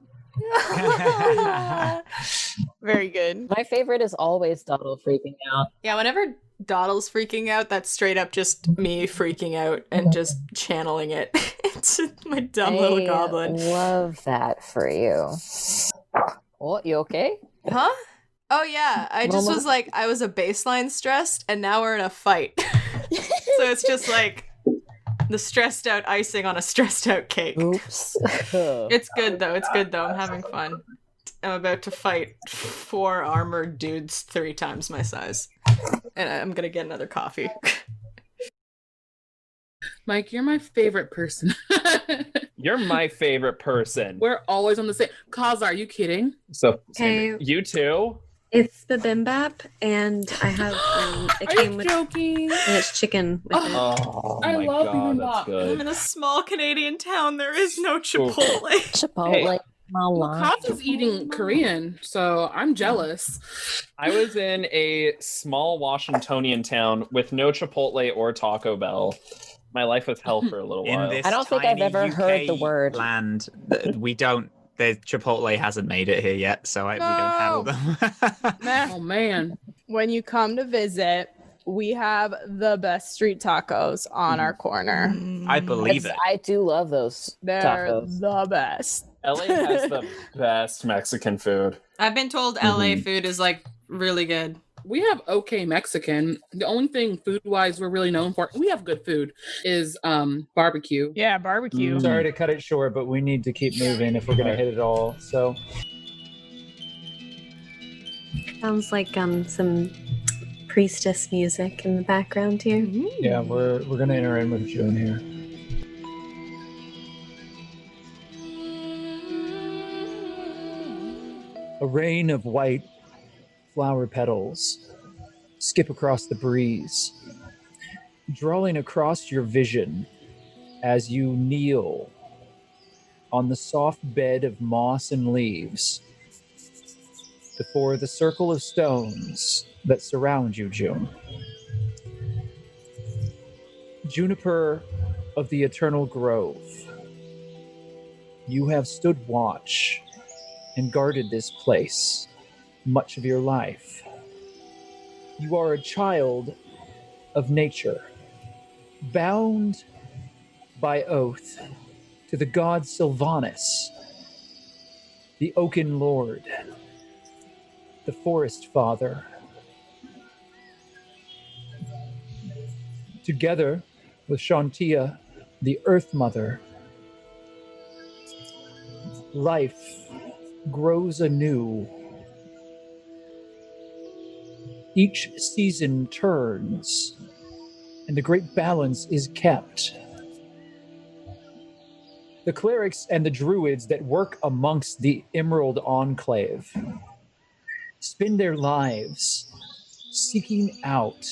Very good. My favorite is always Doddle freaking out. Yeah, whenever Doddle's freaking out, that's straight up just me freaking out and just channeling it. It's just my dumb little goblin. Love that for you. Oh, you okay? Huh? Oh yeah, I just was like, I was a baseline stressed, and now we're in a fight. So it's just like the stressed out icing on a stressed out cake. Oops. It's good though. It's good though. I'm having fun. I'm about to fight 4 armored dudes 3 times my size, and I'm gonna get another coffee. Mike, you're my favorite person. You're my favorite person. We're always on the same. Kaz, are you kidding? So Okay, you too. it's bibimbap, and I have it Are came you with joking? and it's chicken with it. Oh I my love god, bibimbap. that's I'm good. in a small Canadian town. There is no Chipotle. Chipotle. Kaz is eating Korean, so I'm jealous. I was in a small Washingtonian town with no Chipotle or Taco Bell. My life was hell for a little In while. this I don't think I've tiny ever heard the UK word. land, we don't. The Chipotle hasn't made it here yet, so we don't have them. Oh man. When you come to visit, we have the best street tacos on our corner. I believe it. I do love those They're tacos. the best. LA has the best Mexican food. I've been told LA food is like really good. We have okay Mexican. The only thing food-wise we're really known for, we have good food, is barbecue. Yeah, barbecue. Sorry to cut it short, but we need to keep moving if we're going to hit it all. So Sounds like some priestess music in the background here. yeah, we're going to enter in with June here. A rain of white flower petals skip across the breeze, drawing across your vision as you kneel on the soft bed of moss and leaves before the circle of stones that surround you, June. Juniper of the Eternal Grove, you have stood watch and guarded this place much of your life. You are a child of nature, bound by oath to the god Sylvanus, the Oaken Lord, the Forest Father. Together with Shantia, the Earth Mother, life grows anew. Each season turns, and the great balance is kept. The clerics and the druids that work amongst the Emerald Enclave spend their lives seeking out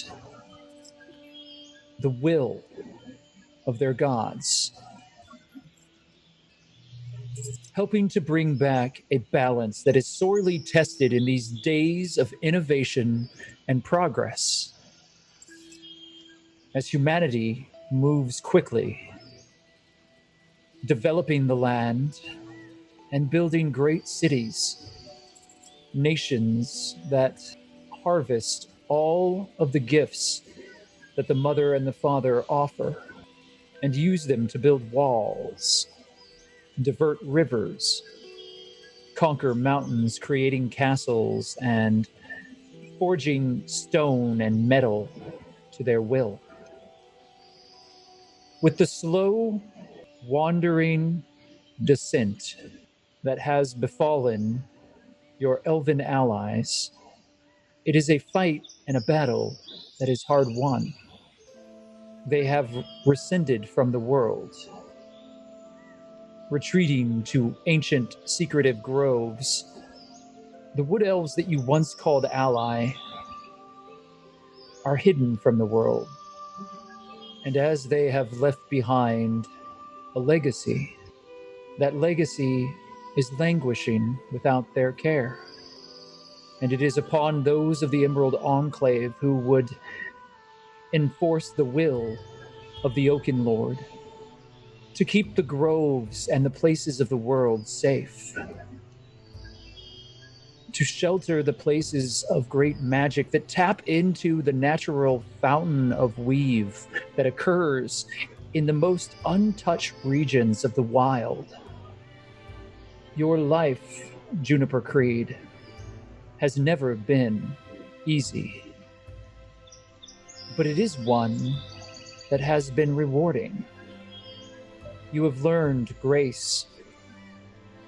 the will of their gods, helping to bring back a balance that is sorely tested in these days of innovation and progress. As humanity moves quickly, developing the land and building great cities, nations that harvest all of the gifts that the mother and the father offer and use them to build walls, divert rivers, conquer mountains, creating castles and forging stone and metal to their will. With the slow, wandering descent that has befallen your elven allies, it is a fight and a battle that is hard won. They have rescinded from the world, retreating to ancient secretive groves. The wood elves that you once called ally are hidden from the world, and as they have left behind a legacy, that legacy is languishing without their care. And it is upon those of the Emerald Enclave who would enforce the will of the Oaken Lord to keep the groves and the places of the world safe, to shelter the places of great magic that tap into the natural fountain of weave that occurs in the most untouched regions of the wild. Your life, Juniper Creed, has never been easy, but it is one that has been rewarding. You have learned grace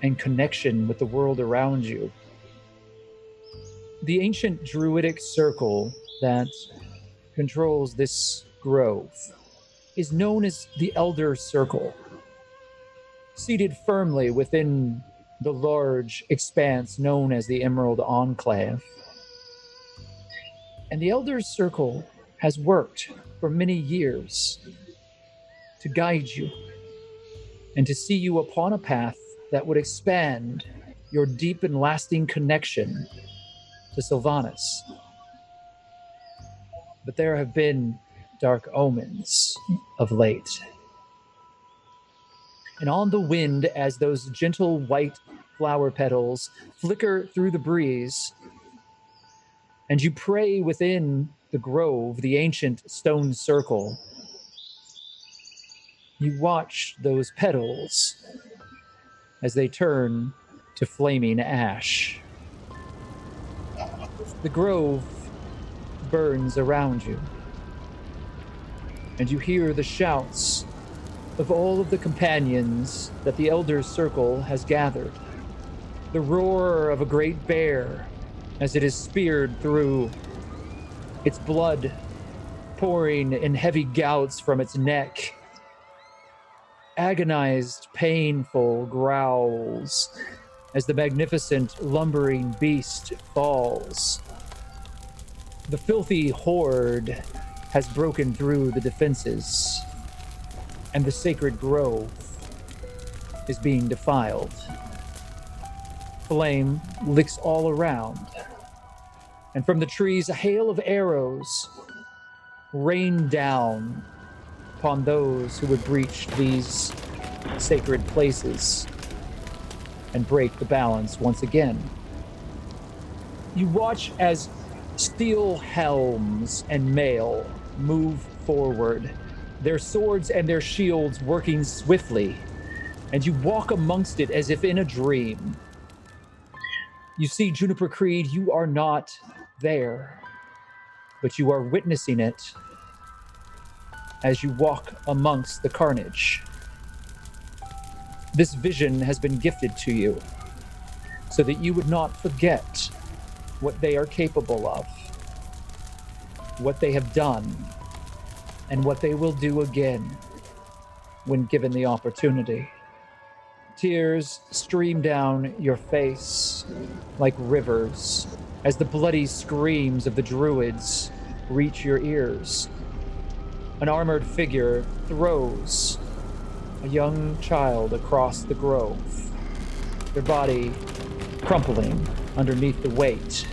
and connection with the world around you. The ancient druidic circle that controls this grove is known as the Elder Circle. Seated firmly within the large expanse known as the Emerald Enclave. And the Elder Circle has worked for many years to guide you and to see you upon a path that would expand your deep and lasting connection to Sylvanus. But there have been dark omens of late. And on the wind, as those gentle white flower petals flicker through the breeze, and you pray within the grove, the ancient stone circle, you watch those petals as they turn to flaming ash. The grove burns around you, and you hear the shouts of all of the companions that the Elder Circle has gathered. The roar of a great bear as it is speared through, its blood pouring in heavy gouts from its neck. Agonized, painful growls as the magnificent, lumbering beast falls. The filthy horde has broken through the defenses, and the sacred grove is being defiled. Flame licks all around, and from the trees a hail of arrows rain down upon those who would breach these sacred places. and break the balance once again. You watch as steel helms and mail move forward, their swords and their shields working swiftly, and you walk amongst it as if in a dream. You see, Juniper Creed, you are not there, but you are witnessing it as you walk amongst the carnage. This vision has been gifted to you so that you would not forget what they are capable of, what they have done, and what they will do again when given the opportunity. Tears stream down your face like rivers as the bloody screams of the druids reach your ears. An armored figure throws a young child across the grove, their body crumpling underneath the weight.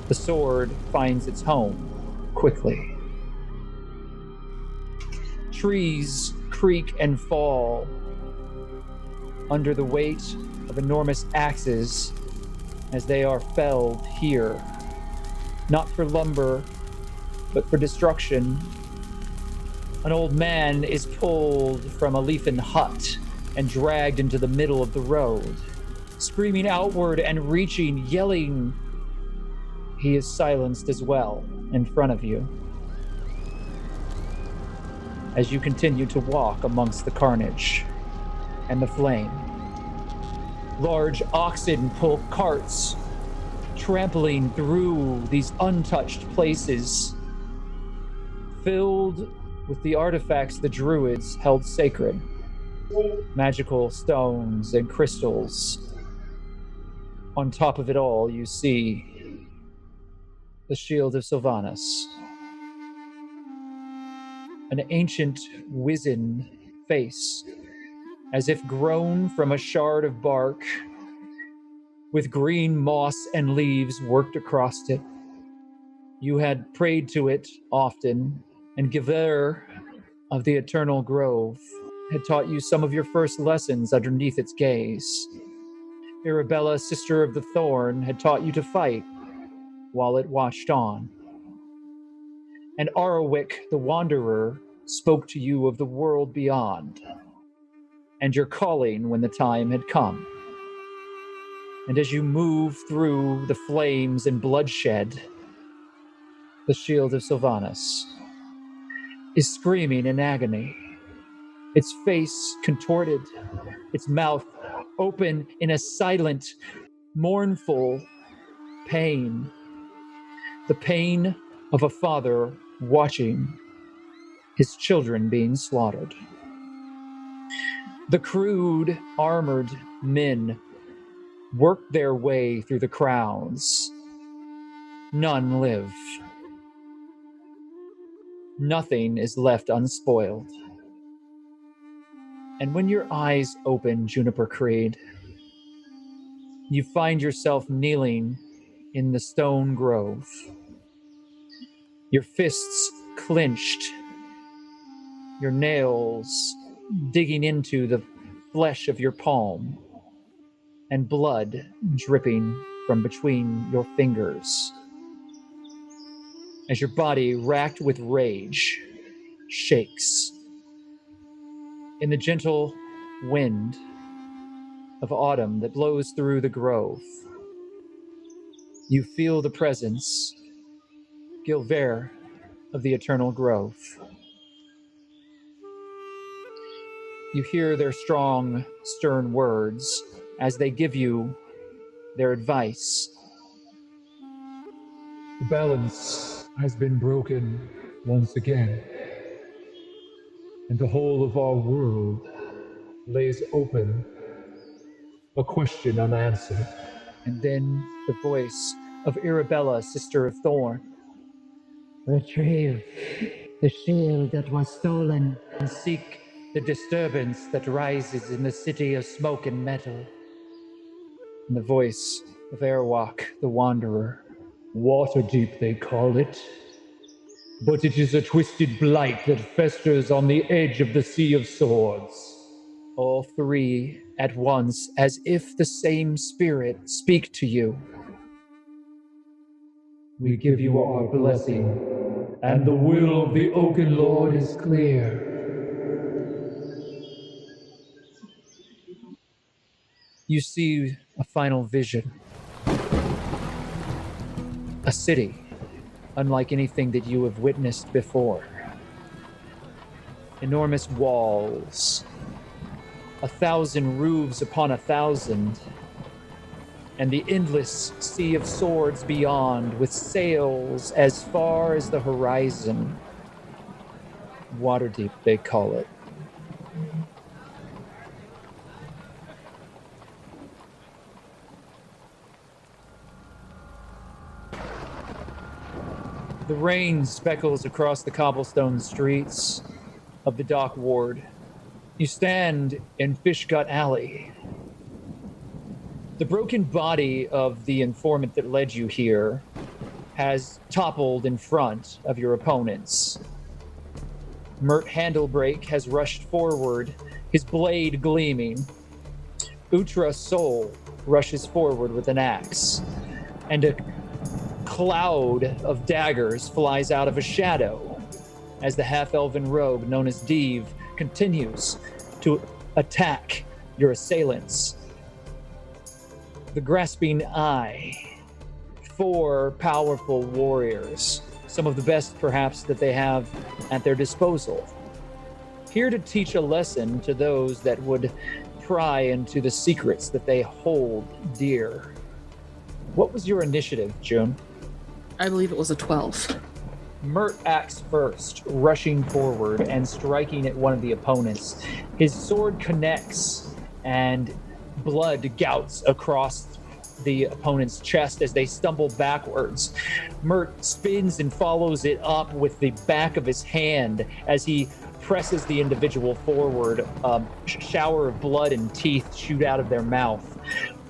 The sword finds its home quickly. Trees creak and fall under the weight of enormous axes as they are felled here, not for lumber, but for destruction. An old man is pulled from a leafin hut and dragged into the middle of the road, screaming outward and reaching, yelling. He is silenced as well in front of you as you continue to walk amongst the carnage and the flame. Large oxen pull carts, trampling through these untouched places, filled with the artifacts the druids held sacred. Magical stones and crystals. On top of it all, you see the shield of Sylvanas. An ancient, wizen face, as if grown from a shard of bark, with green moss and leaves worked across it. You had prayed to it often, and Giver of the Eternal Grove had taught you some of your first lessons underneath its gaze. Arabella, Sister of the Thorn, had taught you to fight while it watched on. And Arawick, the Wanderer, spoke to you of the world beyond, and your calling when the time had come. And as you move through the flames and bloodshed, the shield of Sylvanas is screaming in agony, its face contorted, its mouth open in a silent, mournful pain. The pain of a father watching his children being slaughtered. The crude, armored men work their way through the crowds. None live. Nothing is left unspoiled. And when your eyes open, Juniper Creed, you find yourself kneeling in the stone grove, your fists clenched, your nails digging into the flesh of your palm, and blood dripping from between your fingers, as your body, racked with rage, shakes. In the gentle wind of autumn that blows through the grove, you feel the presence, Gilver of the Eternal Grove. You hear their strong, stern words as they give you their advice. The balance has been broken once again, and the whole of our world lays open, a question unanswered. And then the voice of Arabella, Sister of Thorn. Retrieve the shield that was stolen, and seek the disturbance that rises in the city of smoke and metal. And the voice of Airwalk, the Wanderer. Waterdeep they call it, but it is a twisted blight that festers on the edge of the Sea of Swords. all three at once, as if the same spirit speak to you. We give you our blessing, and the will of the Oaken Lord is clear. You see a final vision. A city, unlike anything that you have witnessed before. Enormous walls, 1,000 roofs upon 1,000, and the endless sea of swords beyond, with sails as far as the horizon. Waterdeep, they call it. The rain speckles across the cobblestone streets of the dock ward. You stand in Fishgut Alley. The broken body of the informant that led you here has toppled in front of your opponents. Mert Handlebrake has rushed forward, his blade gleaming. Utra Soul rushes forward with an axe, and a cloud of daggers flies out of a shadow as the half-elven rogue known as Deeve continues to attack your assailants. The Grasping Eye, 4 powerful warriors, some of the best perhaps that they have at their disposal, here to teach a lesson to those that would pry into the secrets that they hold dear. What was your initiative, June? I believe it was a 12. Mert acts first, rushing forward and striking at one of the opponents. His sword connects, and blood gouts across the opponent's chest as they stumble backwards. Mert spins and follows it up with the back of his hand as he presses the individual forward. A shower of blood and teeth shoot out of their mouth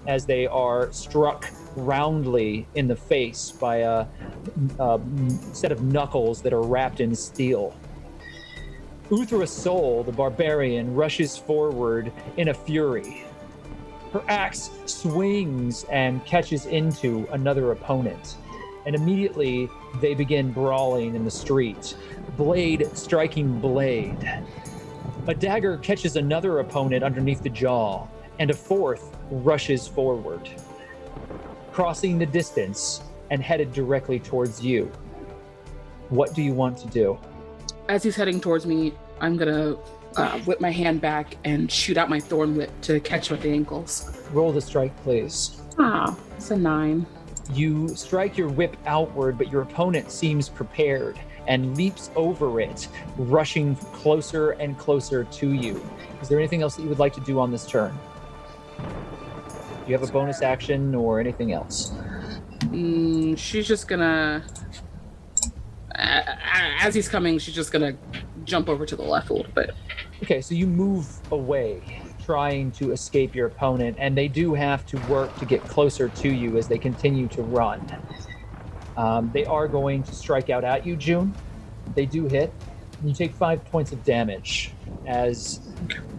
as they are struck roundly in the face by a set of knuckles that are wrapped in steel. Uthra Soul, the barbarian, rushes forward in a fury. Her axe swings and catches into another opponent, and immediately they begin brawling in the street, blade striking blade. A dagger catches another opponent underneath the jaw, and a fourth rushes forward, crossing the distance and headed directly towards you. What do you want to do? As he's heading towards me, I'm gonna whip my hand back and shoot out my thorn whip to catch him at the ankles. Roll the strike, please. Ah, it's a 9. You strike your whip outward, but your opponent seems prepared and leaps over it, rushing closer and closer to you. Is there anything else that you would like to do on this turn? Do you have a bonus action or anything else? She's just gonna... as he's coming, she's just gonna jump over to the left a little bit. Okay, so you move away, trying to escape your opponent, and they do have to work to get closer to you as they continue to run. They are going to strike out at you, June. They do hit. You take 5 points of damage as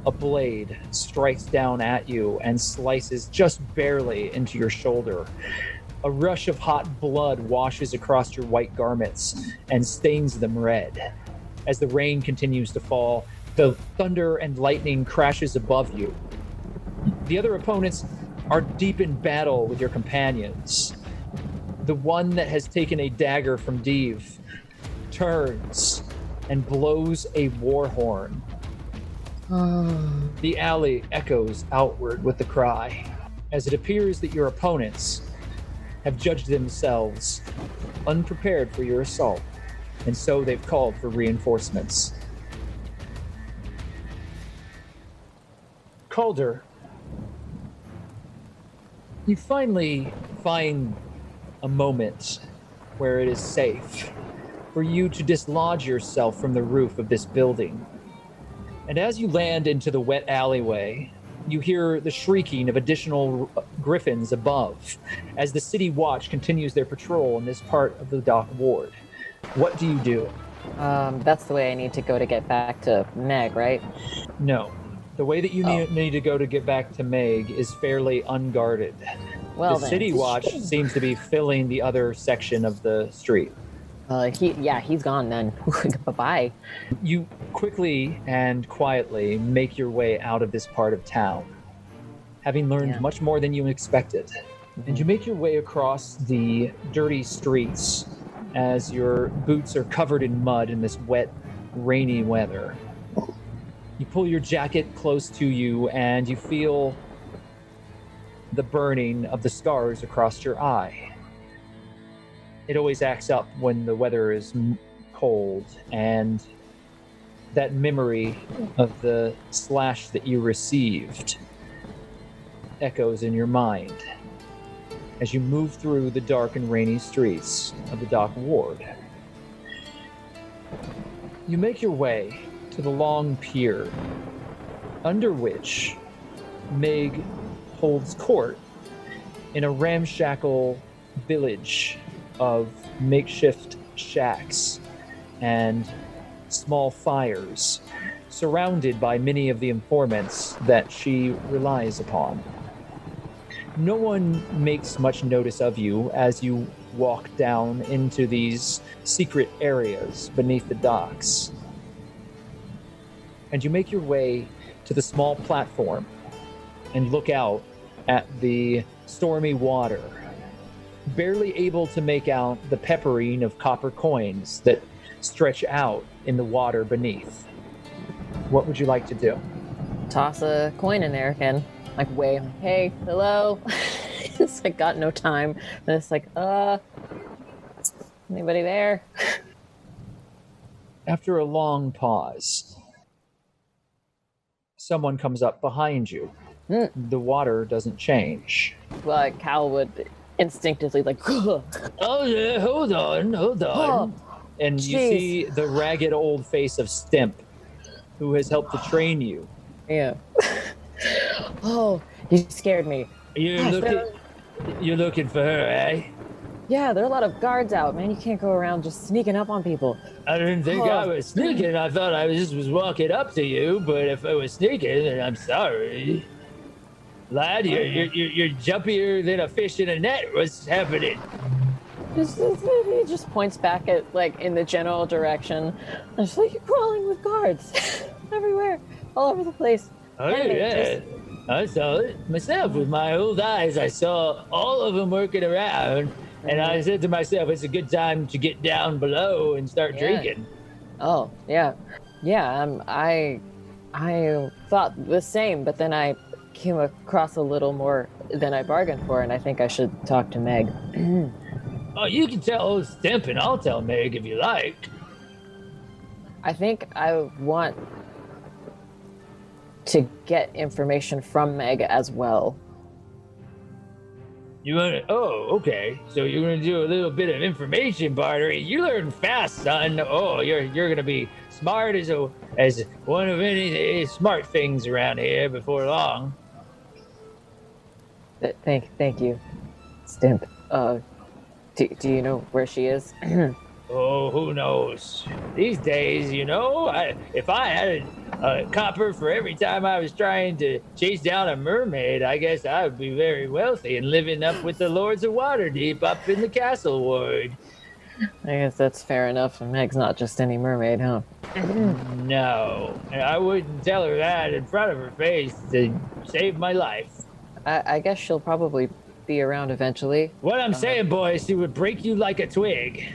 a blade strikes down at you and slices just barely into your shoulder. A rush of hot blood washes across your white garments and stains them red. As the rain continues to fall, the thunder and lightning crashes above you. The other opponents are deep in battle with your companions. The one that has taken a dagger from Deeve turns and blows a war horn. The alley echoes outward with the cry, as it appears that your opponents have judged themselves unprepared for your assault, and so they've called for reinforcements. Calder, you finally find a moment where it is safe for you to dislodge yourself from the roof of this building. And as you land into the wet alleyway, you hear the shrieking of additional griffins above as the city watch continues their patrol in this part of the dock ward. What do you do? That's the way I need to go to get back to Meg, right? No. The way that you need to go to get back to Meg is fairly unguarded. Well, the City Watch seems to be filling the other section of the street. He's gone then. Bye-bye. You quickly and quietly make your way out of this part of town, having learned much more than you expected. And you make your way across the dirty streets as your boots are covered in mud in this wet, rainy weather. You pull your jacket close to you and you feel the burning of the scars across your eye. It always acts up when the weather is cold, and that memory of the slash that you received echoes in your mind as you move through the dark and rainy streets of the Dock Ward. You make your way to the long pier, under which Meg holds court in a ramshackle village of makeshift shacks and small fires, surrounded by many of the informants that she relies upon. No one makes much notice of you as you walk down into these secret areas beneath the docks. And you make your way to the small platform and look out at the stormy water, barely able to make out the peppering of copper coins that stretch out in the water beneath. What would you like to do? Toss a coin in there again. Like, wave, hey, hello. It's like, got no time. And it's like, anybody there? After a long pause, someone comes up behind you. The water doesn't change. Well, Cal would instinctively like, oh yeah, hold on. And you see the ragged old face of Stemp, who has helped to train you. Yeah. Oh, you scared me. You're looking for her, eh? Yeah, there are a lot of guards out, man. You can't go around just sneaking up on people. I didn't think I was sneaking. I thought I just was walking up to you, but if I was sneaking, then I'm sorry. Lad, you're jumpier than a fish in a net. What's happening? He just points back at, like, in the general direction. I'm just like, you're crawling with guards everywhere, all over the place. Oh, yeah. I saw it myself with my old eyes. I saw all of them working around, and I said to myself, it's a good time to get down below and start drinking. Oh, yeah. Yeah, I thought the same, but then I came across a little more than I bargained for, and I think I should talk to Meg. Oh, you can tell old Stemp, and I'll tell Meg if you like. I think I want to get information from Meg as well. You want to? Oh, okay. So you're going to do a little bit of information bartering. You learn fast, son. Oh, you're going to be smart as one of any smart things around here before long. Thank you, Stemp. Do you know where she is? Oh, who knows? These days, if I had a copper for every time I was trying to chase down a mermaid, I guess I would be very wealthy and living up with the Lords of Waterdeep up in the castle ward. I guess that's fair enough. And Meg's not just any mermaid, huh? No, I wouldn't tell her that in front of her face to save my life. I guess she'll probably be around eventually. What I'm saying, boys, she would break you like a twig.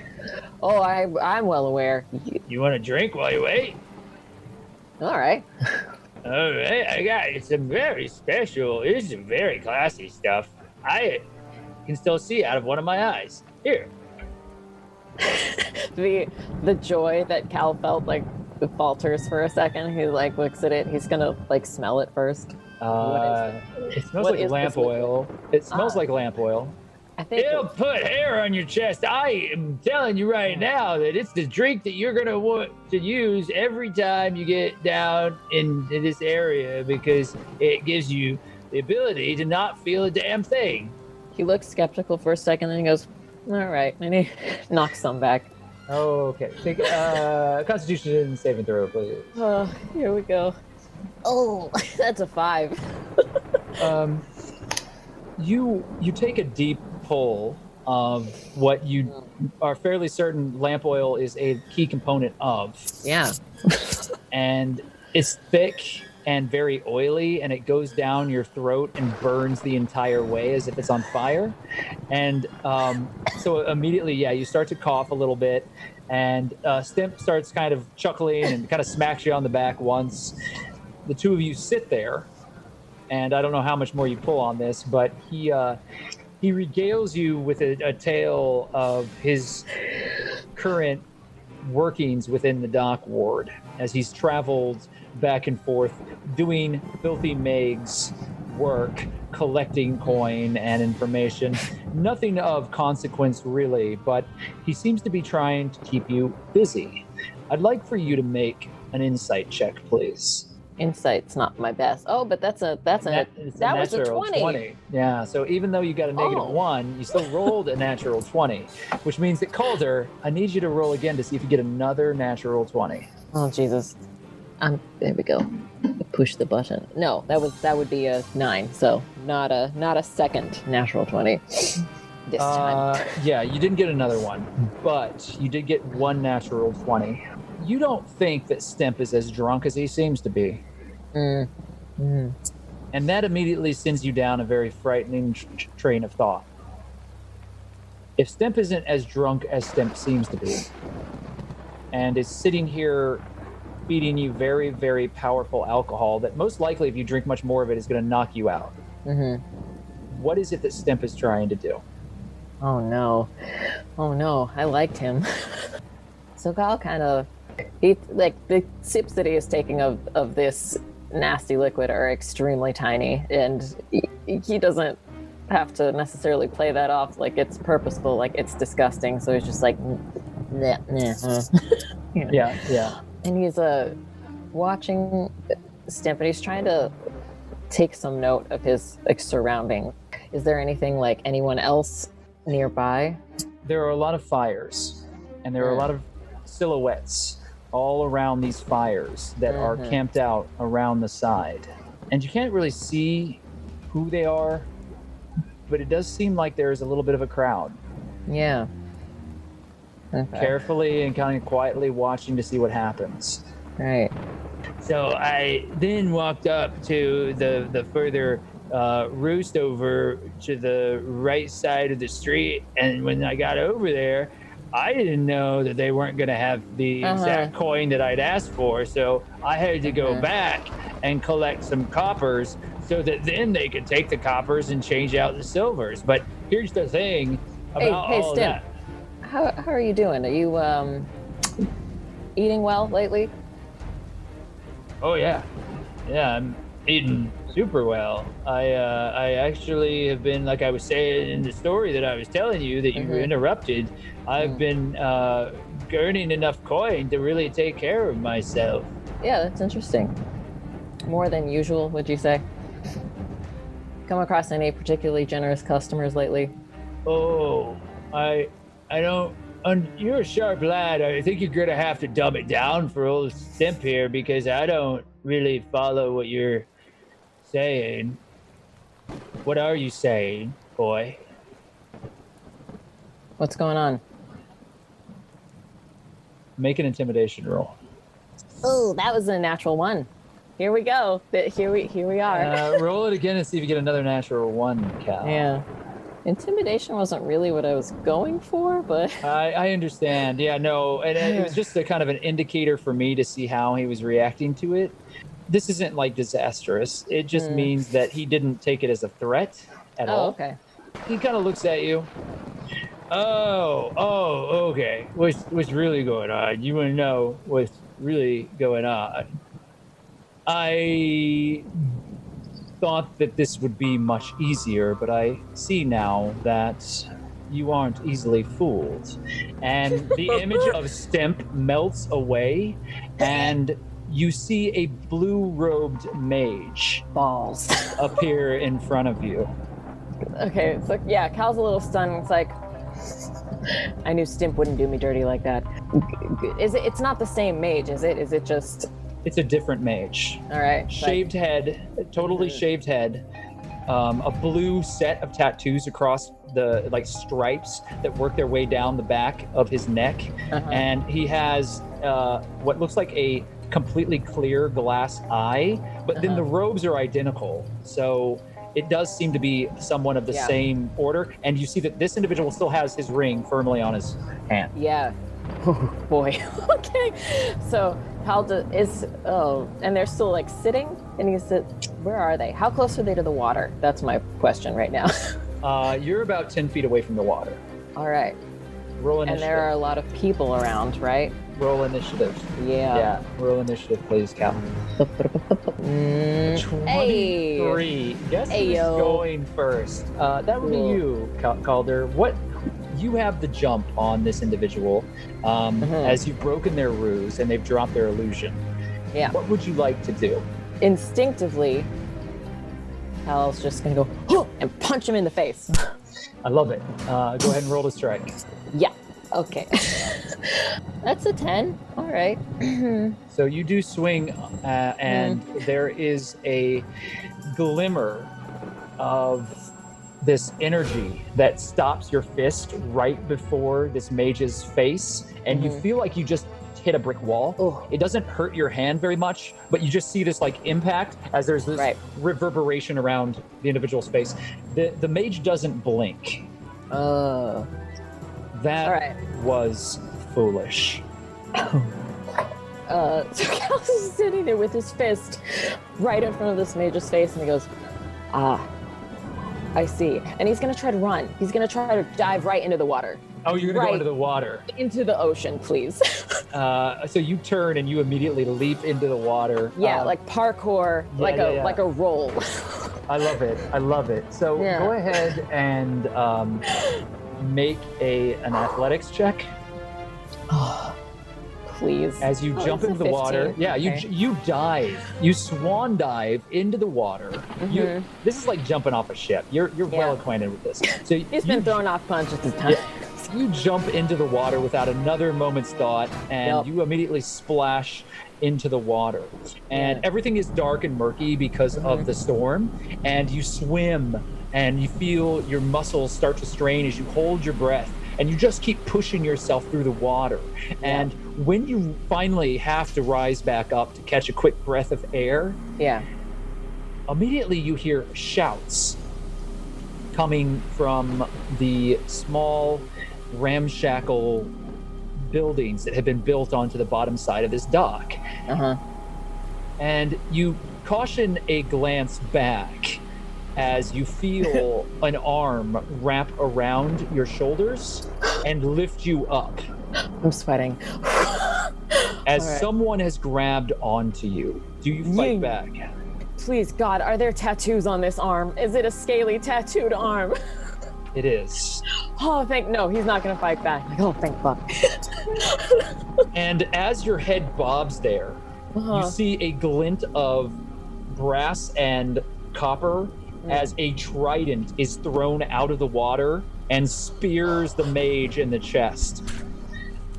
Oh, I'm well aware. You want a drink while you wait? All right. All right, I got you some very special, it's some very classy stuff. I can still see out of one of my eyes. Here. The joy that Cal felt like falters for a second. He like looks at it. He's gonna like smell it first. It smells like lamp oil. It smells like lamp oil. I think it'll put hair on your chest. I am telling you right now that it's the drink that you're gonna want to use every time you get down into this area, because it gives you the ability to not feel a damn thing. He looks skeptical for a second, then he goes, "All right," and he knocks some back. Okay. Constitution saving throw, please. Here we go. Oh, that's a 5. You take a deep pull of what you are fairly certain lamp oil is a key component of. Yeah. And it's thick and very oily, and it goes down your throat and burns the entire way as if it's on fire. And so immediately, you start to cough a little bit, and Stemp starts kind of chuckling and kind of smacks you on the back once. The two of you sit there, and I don't know how much more you pull on this, but he regales you with a tale of his current workings within the dock ward as he's traveled back and forth doing filthy mage's work, collecting coin and information. Nothing of consequence really, but he seems to be trying to keep you busy. I'd like for you to make an insight check, please. Insight's not my best. Oh, but that was a 20. Yeah, so even though you got a -1, you still rolled a natural 20, which means that Calder, I need you to roll again to see if you get another natural 20. Oh, Jesus. There we go. Push the button. No, that would be a 9, so not a second natural 20 this time. Yeah, you didn't get another one, but you did get one natural 20. You don't think that Stemp is as drunk as he seems to be. And that immediately sends you down a very frightening train of thought. If Stemp isn't as drunk as Stemp seems to be, and is sitting here feeding you very, very powerful alcohol that most likely, if you drink much more of it, is going to knock you out. What is it that Stemp is trying to do? Oh no, I liked him. So Kyle kind of, the sips that he is taking of this nasty liquid are extremely tiny, and he doesn't have to necessarily play that off like it's purposeful, like it's disgusting. So he's just like, nah. Yeah. And he's watching Stemp, and he's trying to take some note of his surrounding. Is there anything like anyone else nearby? There are a lot of fires, and there are a lot of silhouettes all around these fires that are camped out around the side. And you can't really see who they are, but it does seem like there's a little bit of a crowd. Yeah. Okay. Carefully and kind of quietly watching to see what happens. Right. So I then walked up to the further roost over to the right side of the street, and when I got over there, I didn't know that they weren't going to have the exact coin that I'd asked for, so I had to go back and collect some coppers so that then they could take the coppers and change out the silvers. But here's the thing about all Stemp, that. How are you doing? Are you eating well lately? Oh yeah, I'm eating super well. I actually have been, like I was saying in the story that I was telling you that you interrupted, I've been earning enough coin to really take care of myself. Yeah, that's interesting. More than usual, would you say? Come across any particularly generous customers lately? Oh, I don't. You're a sharp lad. I think you're gonna have to dumb it down for old Stemp here, because I don't really follow what you're saying. What are you saying, boy? What's going on? Make an intimidation roll. Oh, that was a natural 1. Here we go. Here we are. Roll it again and see if you get another natural 1, Cal. Yeah. Intimidation wasn't really what I was going for, but I understand. Yeah, no, and it was just a kind of an indicator for me to see how he was reacting to it. This isn't like disastrous. It just means that he didn't take it as a threat at all. Oh, okay. He kind of looks at you. Oh, okay. What's really going on? You want to know what's really going on? I thought that this would be much easier, but I see now that you aren't easily fooled. And the image of Stemp melts away, and you see a blue-robed mage Balls. appear in front of you. Okay, so yeah, Cal's a little stunned. It's like, I knew Stemp wouldn't do me dirty like that. It's not the same mage, is it? Is it just... It's a different mage. All right. Shaved head, totally shaved head. A blue set of tattoos across the stripes that work their way down the back of his neck, and he has what looks like a completely clear glass eye, but then the robes are identical. So it does seem to be someone of the same order, and you see that this individual still has his ring firmly on his hand. Yeah. Oh, boy. Okay. So Calder is, and they're still like sitting, and he said, where are they? How close are they to the water? That's my question right now. You're about 10 feet away from the water. All right. Roll initiative. And there are a lot of people around, right? Roll initiative. Yeah. Roll initiative, please, Cal. 23. Guess who's going first? That would be you, Calder. What? You have the jump on this individual as you've broken their ruse and they've dropped their illusion. Yeah. What would you like to do? Instinctively, Cal's just going to go and punch him in the face. I love it. Go ahead and roll to strike. Yeah. Okay. That's a 10. All right. So you do swing, and there is a glimmer of this energy that stops your fist right before this mage's face, and you feel like you just hit a brick wall. It doesn't hurt your hand very much, but you just see this impact as there's this reverberation around the individual's face. The mage doesn't blink. That was foolish. So Cal's is sitting there with his fist right in front of this mage's face, and he goes, I see. And he's going to try to run. He's going to try to dive right into the water. Oh, you're going to go into the water. Into the ocean, please. So you turn and you immediately leap into the water. Yeah, like parkour, like a roll. I love it. I love it. So go ahead and make an athletics check. Please. As you jump into the water. Yeah, you dive. You swan dive into the water. This is like jumping off a ship. You're well acquainted with this. So he's been thrown off punches this time. You jump into the water without another moment's thought, and you immediately splash into the water. And everything is dark and murky because of the storm, and you swim, and you feel your muscles start to strain as you hold your breath, and you just keep pushing yourself through the water. And when you finally have to rise back up to catch a quick breath of air, immediately you hear shouts coming from the small ramshackle buildings that have been built onto the bottom side of this dock. And you caution a glance back as you feel an arm wrap around your shoulders and lift you up. I'm sweating. As someone has grabbed onto you. Do you fight back? Please, God, are there tattoos on this arm? Is it a scaly tattooed arm? It is. Oh, no, he's not going to fight back. Oh, thank fuck. And as your head bobs there, you see a glint of brass and copper as a trident is thrown out of the water and spears the mage in the chest.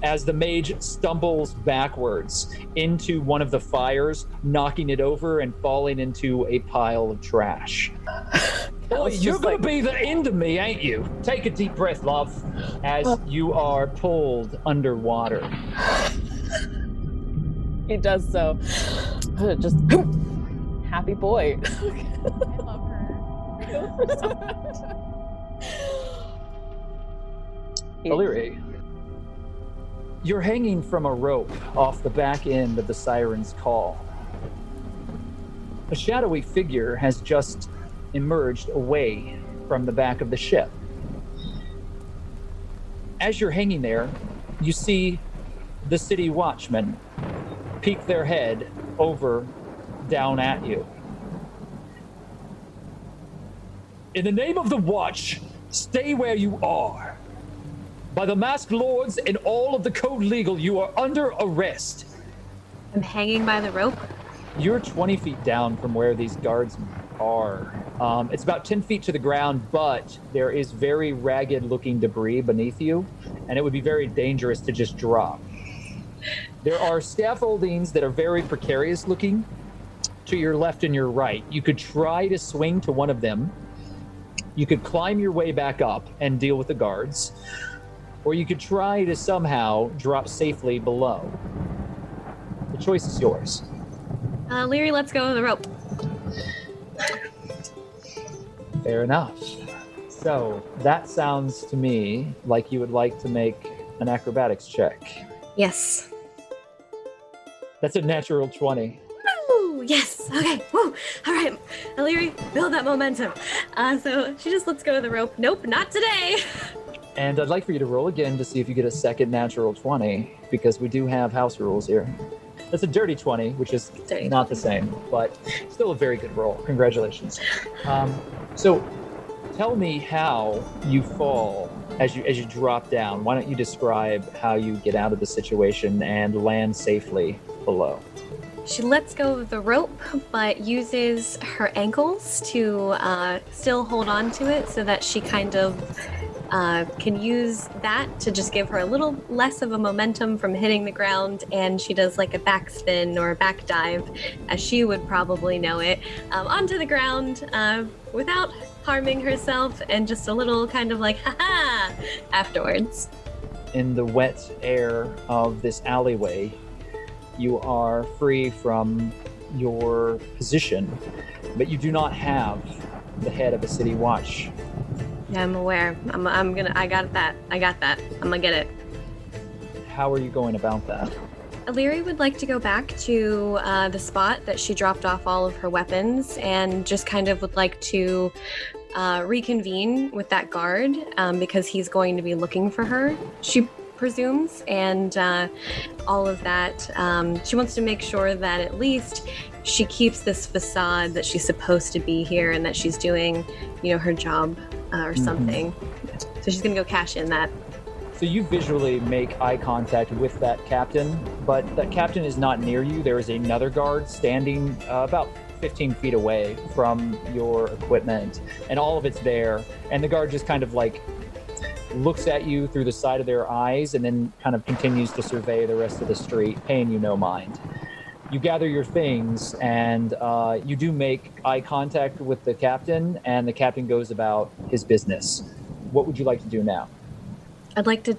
As the mage stumbles backwards into one of the fires, knocking it over and falling into a pile of trash. Boy, you're going to be the end of me, ain't you? Take a deep breath, love, as you are pulled underwater. He does so. Just happy boy. I love her. Eliri, you're hanging from a rope off the back end of the Sirens Call. A shadowy figure has just emerged away from the back of the ship. As you're hanging there, you see the city watchmen peek their head over down at you. In the name of the watch, stay where you are. By the masked lords and all of the code legal, you are under arrest. I'm hanging by the rope. You're 20 feet down from where these guards are. It's about 10 feet to the ground, but there is very ragged looking debris beneath you, and it would be very dangerous to just drop. There are scaffoldings that are very precarious looking to your left and your right. You could try to swing to one of them. You could climb your way back up and deal with the guards. Or you could try to somehow drop safely below. The choice is yours. Eliri, let's go with the rope. Fair enough. So that sounds to me like you would like to make an acrobatics check. Yes. That's a natural 20. Woo! Yes. Okay. Woo! All right. Eliri, build that momentum. So she just lets go of the rope. Nope, not today. And I'd like for you to roll again to see if you get a second natural 20, because we do have house rules here. That's a dirty 20, which is not the same, but still a very good roll. Congratulations. So tell me how you fall as you drop down. Why don't you describe how you get out of the situation and land safely below? She lets go of the rope, but uses her ankles to still hold on to it so that she kind of can use that to just give her a little less of a momentum from hitting the ground, and she does like a backspin or a back dive, as she would probably know it, onto the ground without harming herself, and just a little kind of like, ha-ha, afterwards. In the wet air of this alleyway, you are free from your position, but you do not have the head of a city watch. Yeah, I'm aware. I got that. I'm gonna get it. How are you going about that? Eliri would like to go back to the spot that she dropped off all of her weapons, and just kind of would like to reconvene with that guard, because he's going to be looking for her, she presumes, and all of that. She wants to make sure that at least she keeps this facade that she's supposed to be here and that she's doing, her job or something. So she's gonna go cash in that. So you visually make eye contact with that captain, but that captain is not near you. There is another guard standing about 15 feet away from your equipment, and all of it's there. And the guard just kind of like looks at you through the side of their eyes and then kind of continues to survey the rest of the street, paying you no mind. You gather your things, and you do make eye contact with the captain, and the captain goes about his business. What would you like to do now? I'd like to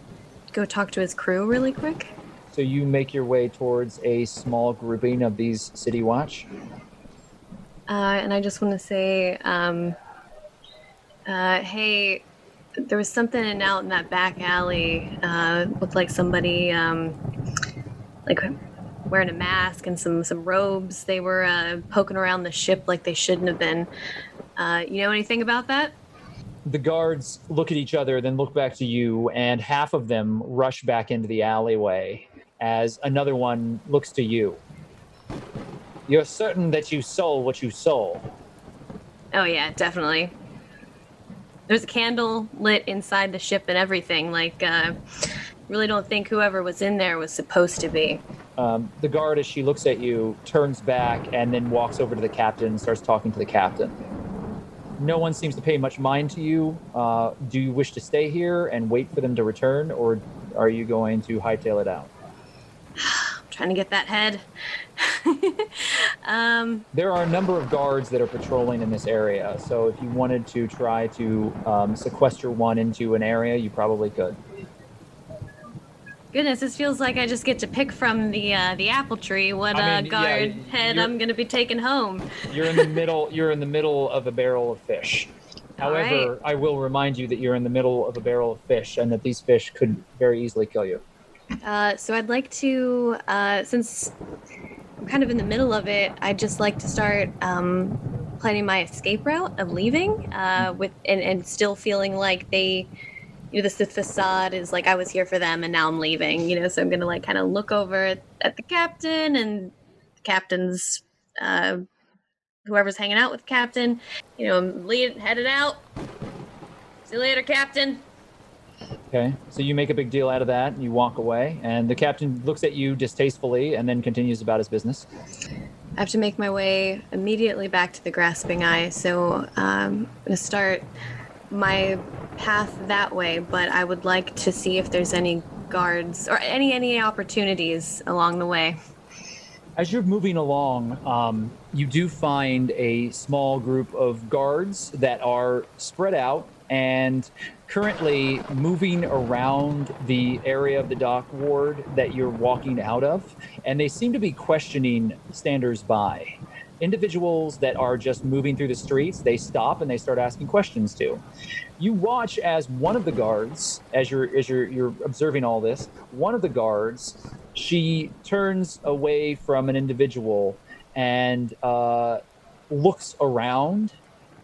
go talk to his crew really quick. So you make your way towards a small grouping of these City Watch? And I just want to say, hey, there was something out in that back alley. Looked like somebody, like wearing a mask and some robes. They were poking around the ship like they shouldn't have been. You know anything about that? The guards look at each other, then look back to you, and half of them rush back into the alleyway as another one looks to you. You're certain that you stole what you stole? Oh yeah, definitely. There's a candle lit inside the ship and everything. Like, really don't think whoever was in there was supposed to be. The guard, as she looks at you, turns back and then walks over to the captain and starts talking to the captain. No one seems to pay much mind to you. Do you wish to stay here and wait for them to return, or are you going to hightail it out? I'm trying to get that head. There are a number of guards that are patrolling in this area, so if you wanted to try to sequester one into an area, you probably could. Goodness, this feels like I just get to pick from the apple tree what guard head I'm gonna be taking home. You're in the middle. You're in the middle of a barrel of fish. However, right. I will remind you that you're in the middle of a barrel of fish, and that these fish could very easily kill you. So I'd like to, since I'm kind of in the middle of it, I'd just like to start planning my escape route of leaving, with and still feeling like they. The facade is like I was here for them and now I'm leaving, so I'm going to like kind of look over at the captain and the captain's, whoever's hanging out with the captain, I'm headed out. See you later, captain. Okay, so you make a big deal out of that and you walk away, and the captain looks at you distastefully and then continues about his business. I have to make my way immediately back to the grasping eye, so I'm going to start my path that way, but I would like to see if there's any guards or any opportunities along the way. As you're moving along, you do find a small group of guards that are spread out and currently moving around the area of the dock ward that you're walking out of, and they seem to be questioning standers-by. Individuals that are just moving through the streets, they stop and they start asking questions to. You watch as one of the guards, as you're observing all this, one of the guards, she turns away from an individual and looks around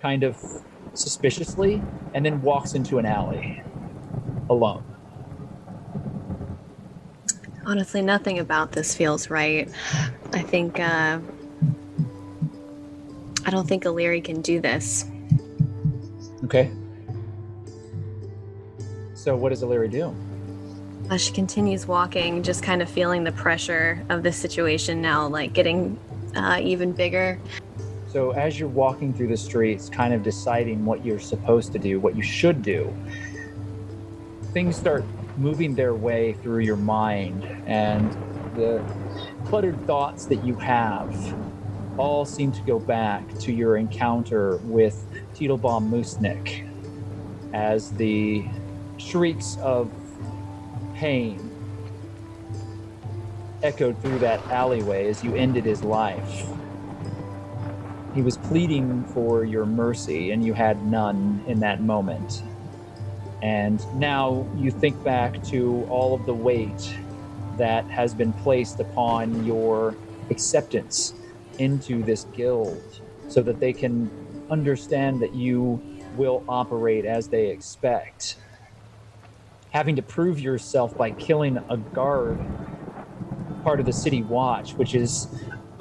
kind of suspiciously and then walks into an alley alone. Honestly, nothing about this feels right. I think, I don't think Eliri can do this. Okay. So what does Eliri do? She continues walking, just kind of feeling the pressure of this situation now, like getting even bigger. So as you're walking through the streets, kind of deciding what you're supposed to do, what you should do, things start moving their way through your mind, and the cluttered thoughts that you have all seem to go back to your encounter with Teetlebom Moosenik, as the shrieks of pain echoed through that alleyway as you ended his life. He was pleading for your mercy, and you had none in that moment. And now you think back to all of the weight that has been placed upon your acceptance into this guild so that they can understand that you will operate as they expect. Having to prove yourself by killing a guard, part of the city watch, which is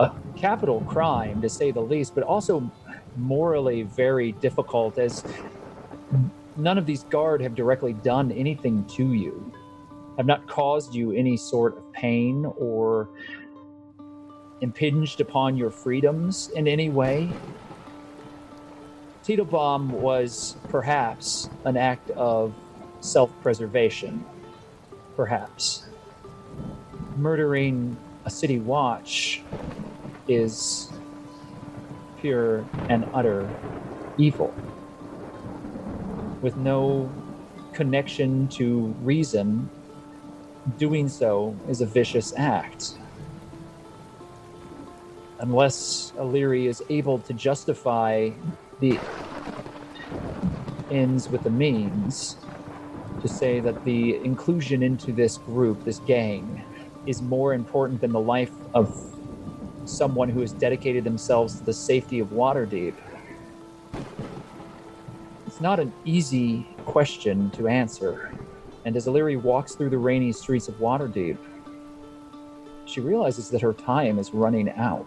a capital crime to say the least, but also morally very difficult, as none of these guard have directly done anything to you, have not caused you any sort of pain or impinged upon your freedoms in any way. Teetlebom was perhaps an act of self-preservation, perhaps. Murdering a city watch is pure and utter evil. With no connection to reason, doing so is a vicious act. Unless Eliri is able to justify the ends with the means, to say that the inclusion into this group, this gang, is more important than the life of someone who has dedicated themselves to the safety of Waterdeep. It's not an easy question to answer, and as Eliri walks through the rainy streets of Waterdeep, she realizes that her time is running out.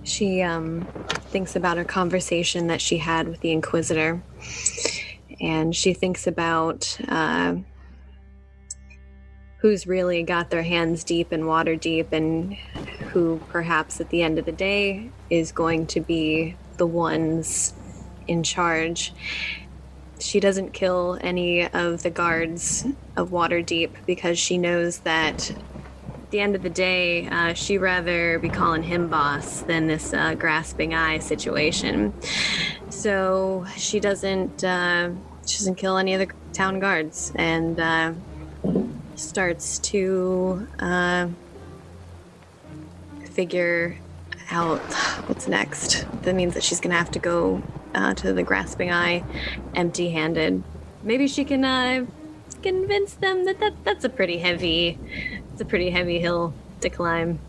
She thinks about her conversation that she had with the Inquisitor, and she thinks about who's really got their hands deep in Waterdeep, and who perhaps at the end of the day is going to be the ones in charge. She doesn't kill any of the guards of Waterdeep because she knows that at the end of the day, she'd rather be calling him boss than this grasping eye situation. So she doesn't kill any of the town guards, and starts to figure out what's next. That means that she's gonna have to go to the grasping eye empty-handed. Maybe she can convince them that's a pretty heavy hill to climb.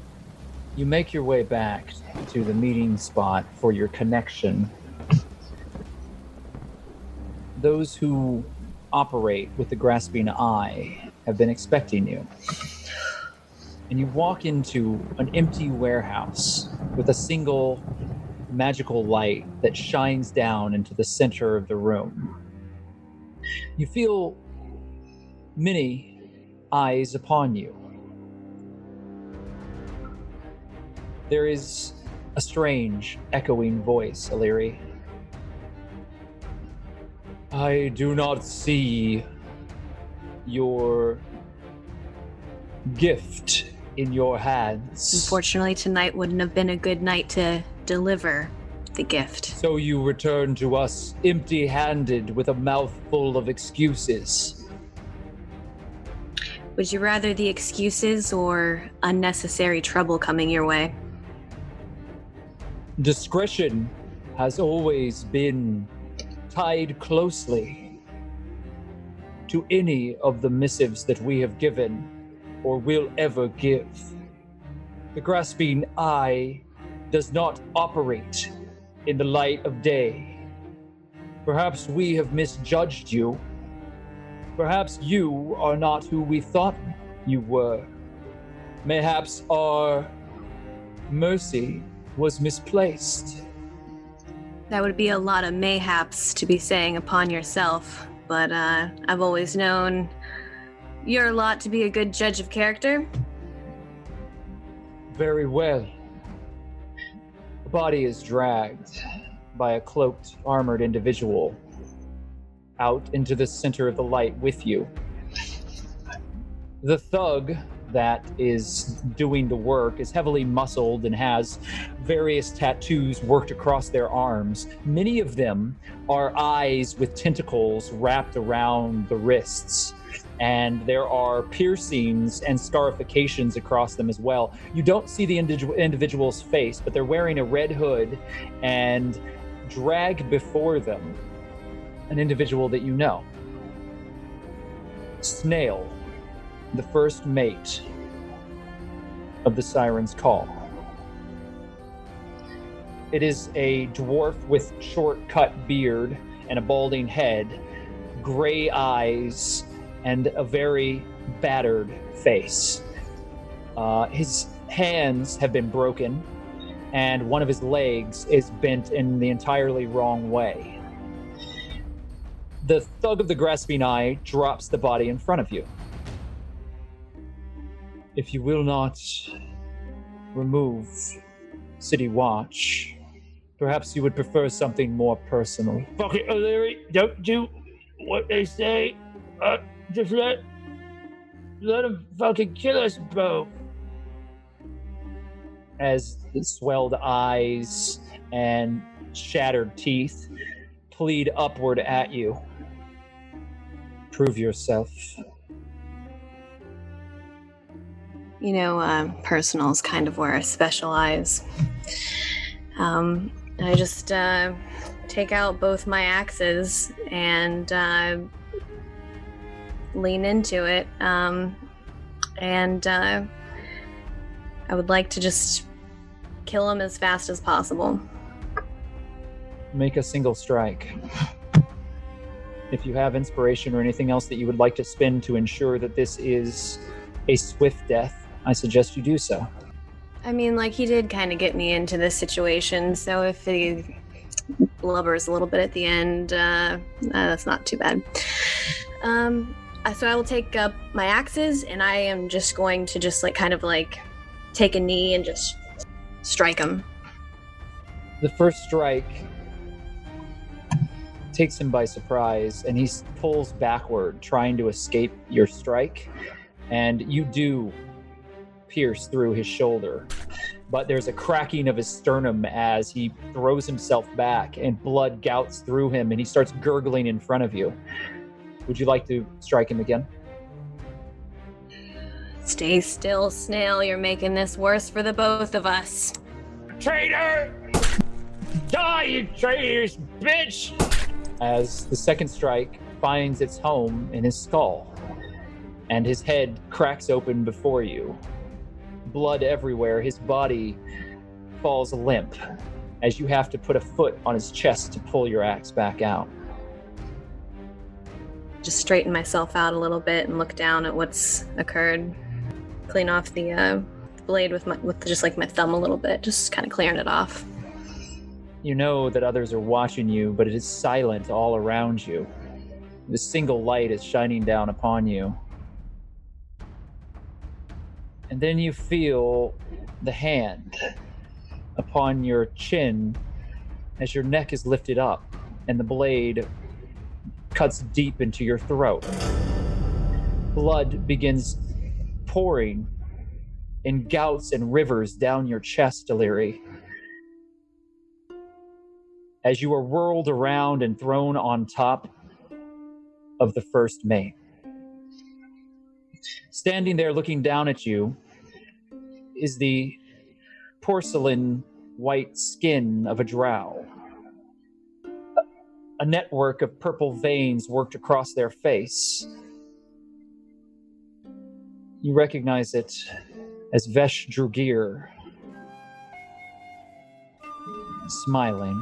You make your way back to the meeting spot for your connection. Those who operate with the grasping eye have been expecting you. And you walk into an empty warehouse with a single magical light that shines down into the center of the room. You feel many eyes upon you. There is a strange, echoing voice, Eliri. I do not see your gift in your hands. Unfortunately, tonight wouldn't have been a good night to deliver the gift. So you return to us empty-handed with a mouthful of excuses. Would you rather the excuses or unnecessary trouble coming your way? Discretion has always been tied closely to any of the missives that we have given or will ever give. The grasping eye does not operate in the light of day. Perhaps we have misjudged you. Perhaps you are not who we thought you were. Mayhaps our mercy was misplaced. That would be a lot of mayhaps to be saying upon yourself, but I've always known you're a lot to be a good judge of character. Very well. The body is dragged by a cloaked, armored individual out into the center of the light with you. The thug that is doing the work is heavily muscled and has various tattoos worked across their arms. Many of them are eyes with tentacles wrapped around the wrists, and there are piercings and scarifications across them as well. You don't see the individual's face, but they're wearing a red hood, and drag before them an individual that you know. Snail, the first mate of the Sirens Call. It is a dwarf with short-cut beard and a balding head, gray eyes, and a very battered face. His hands have been broken, and one of his legs is bent in the entirely wrong way. The thug of the grasping eye drops the body in front of you. If you will not remove City Watch, perhaps you would prefer something more personal. Fuck it, Elerie, don't do what they say. Just let him fucking kill us both. As swelled eyes and shattered teeth plead upward at you. Prove yourself. You know, personal is kind of where I specialize. I just take out both my axes and lean into it. And I would like to just kill him as fast as possible. Make a single strike. If you have inspiration or anything else that you would like to spend to ensure that this is a swift death, I suggest you do so. I mean, like, he did kind of get me into this situation, so if he blubbers a little bit at the end, that's not too bad. So I will take up my axes, and I am just going to just, like, kind of, like, take a knee and just strike him. The first strike takes him by surprise, and he pulls backward, trying to escape your strike, and you do pierce through his shoulder. But there's a cracking of his sternum as he throws himself back, and blood gouts through him, and he starts gurgling in front of you. Would you like to strike him again? Stay still, Snail. You're making this worse for the both of us. Traitor! Die, you traitors, bitch! As the second strike finds its home in his skull, and his head cracks open before you. Blood everywhere. His body falls limp as you have to put a foot on his chest to pull your axe back out. Just straighten myself out a little bit and look down at what's occurred. Clean off the blade with just like my thumb a little bit, just kind of clearing it off. You know that others are watching you, but it is silent all around you. The single light is shining down upon you. And then you feel the hand upon your chin as your neck is lifted up and the blade cuts deep into your throat. Blood begins pouring in gouts and rivers down your chest, Eliri, as you are whirled around and thrown on top of the first mate. Standing there looking down at you is the porcelain white skin of a drow. A network of purple veins worked across their face. You recognize it as Vesh Drugir, smiling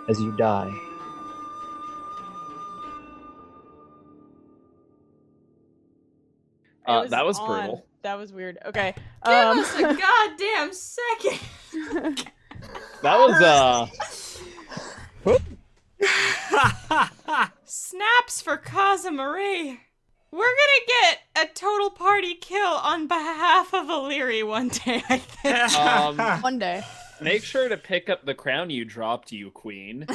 as you die. That was on. brutal. That was weird. Okay. Give us a goddamn second. That was Snaps for Casa Marie. We're gonna get a total party kill on behalf of Eliri one day, I think. One day. Make sure to pick up the crown you dropped, you queen.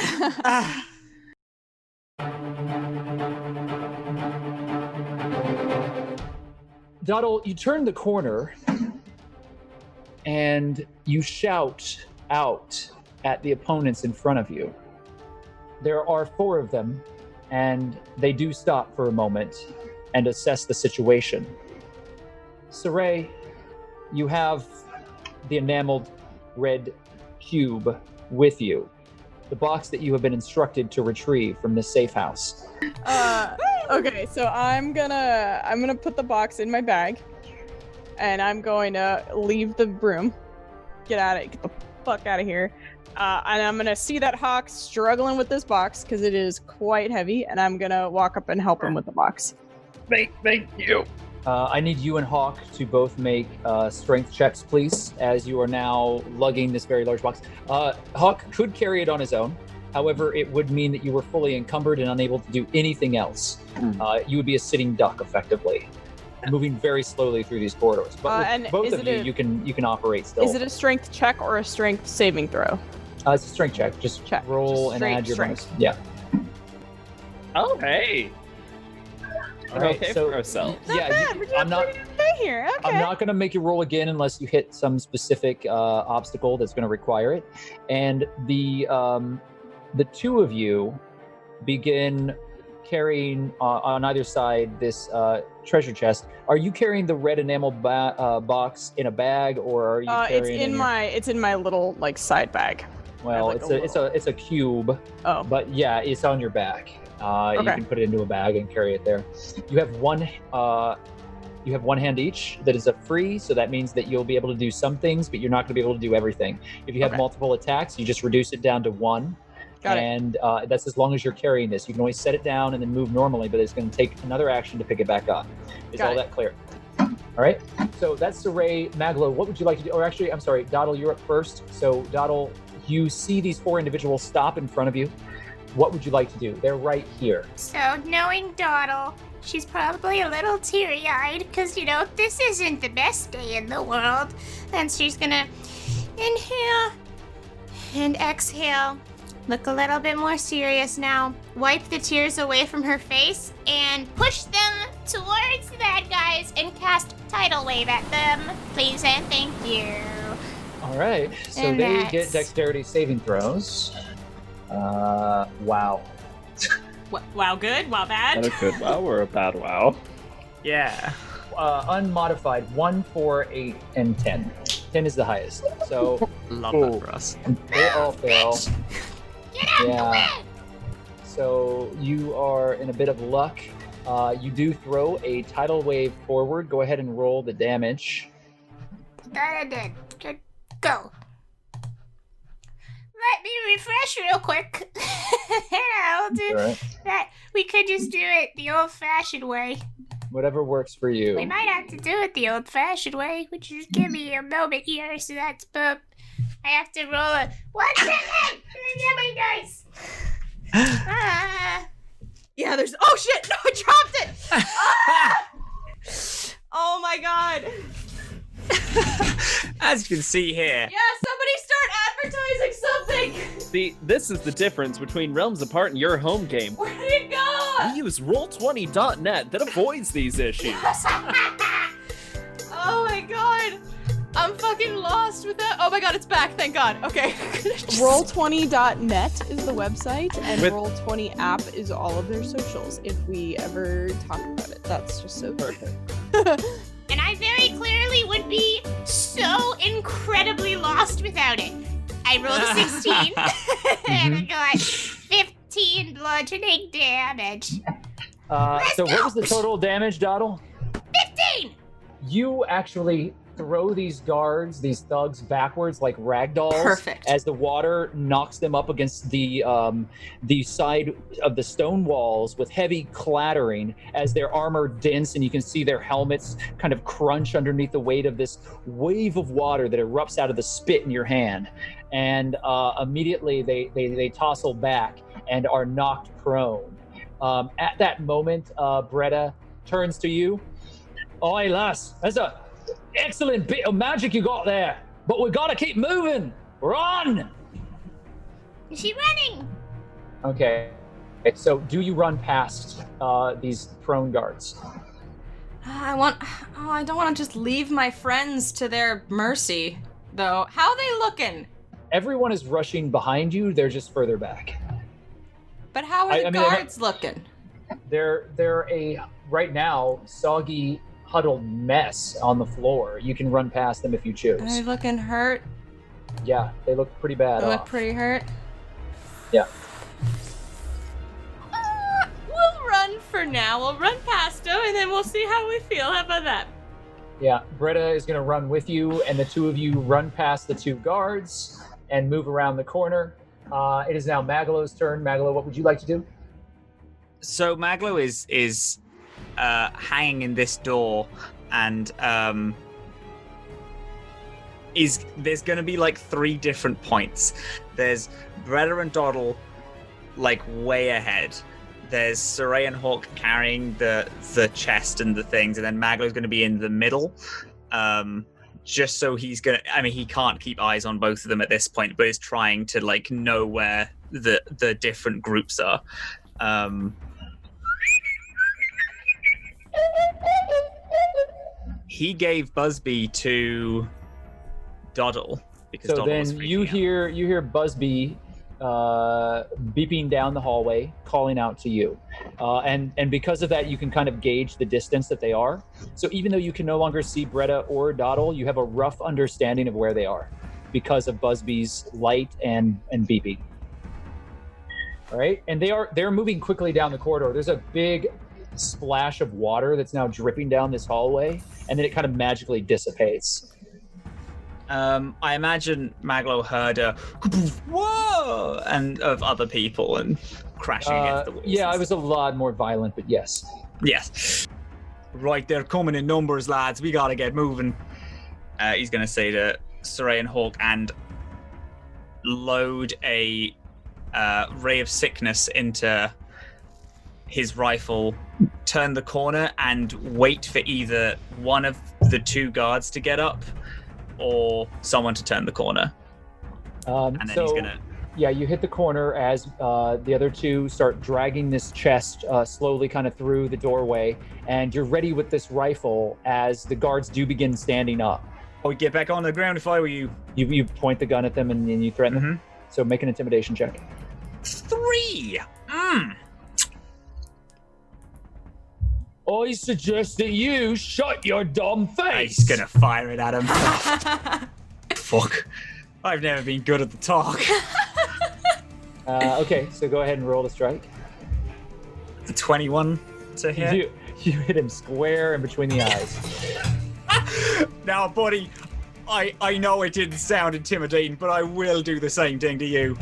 Doddle, you turn the corner and you shout out at the opponents in front of you. There are 4 of them, and they do stop for a moment and assess the situation. Saray, you have the enameled red cube with you, the box that you have been instructed to retrieve from this safe house. Okay, so I'm gonna put the box in my bag, and I'm going to leave the room. Get the fuck out of here. And I'm gonna see that Hawke struggling with this box because it is quite heavy, and I'm gonna walk up and help him with the box. Thank you. I need you and Hawke to both make strength checks, please, as you are now lugging this very large box. Hawke could carry it on his own. However, it would mean that you were fully encumbered and unable to do anything else. You would be a sitting duck, effectively, moving very slowly through these corridors. But and with both is of it you can operate still. Is it a strength check or a strength saving throw? It's a strength check. Just Check. roll Just and add your strength. bonus. Yeah. Oh, hey. All right, Okay so for ourselves. yeah, Bad, we're I'm not. pretty good here. Okay. I'm not going to make you roll again unless you hit some specific obstacle that's going to require it. And the 2 of you begin carrying on either side this treasure chest. Are you carrying the red enamel box in a bag, or are you carrying it's in my little like side bag. Well, like it's a cube. Oh. But yeah, it's on your back. You Okay. can put it into a bag and carry it there. You have one hand each that is a free, so that means that you'll be able to do some things, but you're not going to be able to do everything. If you have Okay. multiple attacks, you just reduce it down to 1. Got it. And that's as long as you're carrying this. You can always set it down and then move normally, but it's going to take another action to pick it back up. Is Got all it. that clear? All right. So that's Saray. Maglo, what would you like to do? Or actually, I'm sorry, Doddle, you're up first. So Doddle, you see these 4 individuals stop in front of you. What would you like to do? They're right here. So, knowing Doddle, she's probably a little teary-eyed because, this isn't the best day in the world. And she's gonna inhale and exhale. Look a little bit more serious now. Wipe the tears away from her face and push them towards the bad guys and cast Tidal Wave at them. Please and thank you. All right. So And they that's- get dexterity saving throws. Wow. Wow, good. Wow, bad. Not a good wow or a bad wow? Yeah. Unmodified 1, 4, 8, and 10. 10 is the highest. So Love Ooh. that for us. they all fail. Get out the Yeah. way! So you are in a bit of luck. You do throw a tidal wave forward. Go ahead and roll the damage. Good. Go. Let me refresh real quick. I'll do All right. that. We could just do it the old-fashioned way. Whatever works for you. We might have to do it the old-fashioned way, which is give me a moment here. So that's boop. I have to roll a 1 second. Let me get my dice. Yeah, there's. Oh shit! No, I dropped it. Ah! Oh my god. As you can see here, Yeah, somebody start See, this is the difference between Realms Apart and your home game. Where did it go? We use Roll20.net that avoids these issues. Oh my god. I'm fucking lost with that. Oh my god, it's back. Thank god. Okay. Roll20.net is the website, and Roll20 app is all of their socials. If we ever talk about it, that's just so perfect. And I very clearly would be so incredibly lost without it. I rolled a 16, and I got 15 bludgeoning damage. So what was the total damage, Doddle? 15! You actually throw these guards, these thugs, backwards like ragdolls. Perfect. As the water knocks them up against the side of the stone walls with heavy clattering as their armor dents, and you can see their helmets kind of crunch underneath the weight of this wave of water that erupts out of the spit in your hand. And immediately they tossle back and are knocked prone. At that moment, Bretta turns to you. Oi, lass, that's a excellent bit of magic you got there, but we gotta keep moving. Run! Is she running? Okay, so do you run past these prone guards? I don't want to just leave my friends to their mercy, though. How are they looking? Everyone is rushing behind you. They're just further back. But how are the guards looking? They're a right now soggy, huddled mess on the floor. You can run past them if you choose. Are they looking hurt? Yeah, they look pretty bad. They look pretty hurt? Yeah. We'll run for now. We'll run past them, and then we'll see how we feel. How about that? Yeah, Bretta is going to run with you, and the two of you run past the two guards and move around the corner. It is now Maglow's turn. Maglo, what would you like to do? So Maglo is hanging in this door, and there's going to be like 3 different points. There's Bretta and Doddle like way ahead. There's Saray and Hawke carrying the chest and the things, and then Maglo's going to be in the middle. Just so he can't keep eyes on both of them at this point, but is trying to like know where the different groups are. He gave Busby to Doddle because So Doddle was then freaking you out. hear Busby beeping down the hallway, calling out to you, and because of that, you can kind of gauge the distance that they are. So even though you can no longer see Bretta or Doddle, you have a rough understanding of where they are because of Busby's light and beeping. All right, and they're moving quickly down the corridor. There's a big splash of water that's now dripping down this hallway, and then it kind of magically dissipates. I imagine Maglo heard a whoa and of other people and crashing against the walls. Yeah, it was a lot more violent, but yes. Yes. Right, they're coming in numbers, lads. We gotta get moving. He's gonna say to Saray and Hawke and load a ray of sickness into his rifle, turn the corner, and wait for either one of the 2 guards to get up or someone to turn the corner. And then he's gonna... Yeah, you hit the corner as the other 2 start dragging this chest slowly kind of through the doorway, and you're ready with this rifle as the guards do begin standing up. I would get back on the ground if I were you. You point the gun at them and you threaten them. So make an intimidation check. 3! I suggest that you shut your dumb face. He's gonna fire it at him. Fuck. I've never been good at the talk. Okay, so go ahead and roll to strike. The 21 to hit. You hit him square in between the eyes. Now, buddy, I know it didn't sound intimidating, but I will do the same thing to you.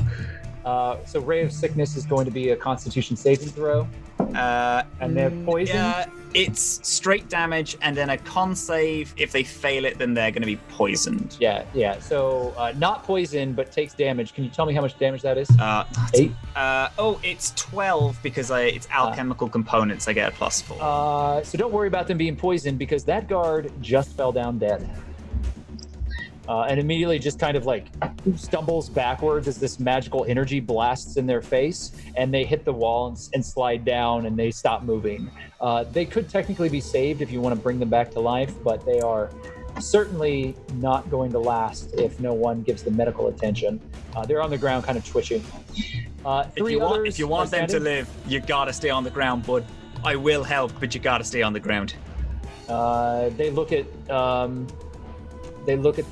So Ray of Sickness is going to be a Constitution saving throw. And they're poisoned? It's straight damage, and then a con save. If they fail it, then they're going to be poisoned. Yeah. So not poison, but takes damage. Can you tell me how much damage that is? 8. It's 12 because it's alchemical components. I get a +4. So don't worry about them being poisoned because that guard just fell down dead. and immediately just kind of like stumbles backwards as this magical energy blasts in their face, and they hit the wall and slide down, and they stop moving. They could technically be saved if you want to bring them back to life, but they are certainly not going to last if no one gives them medical attention. They're on the ground kind of twitching. If you want them to live, you gotta stay on the ground, bud. I will help, but you gotta stay on the ground. They look at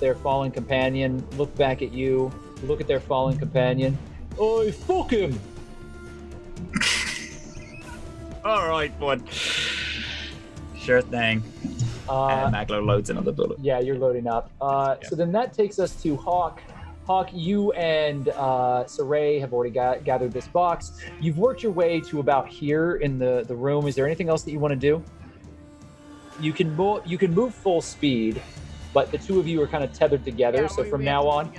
their fallen companion, look back at you, look at their fallen companion. Oh, fuck him! All right, bud. Sure thing. And Maglo loads another bullet. Yeah, you're loading up. So then that takes us to Hawke. Hawke, you and Saray have already gathered this box. You've worked your way to about here in the room. Is there anything else that you want to do? You can move full speed, but the two of you are kind of tethered together. So from now on,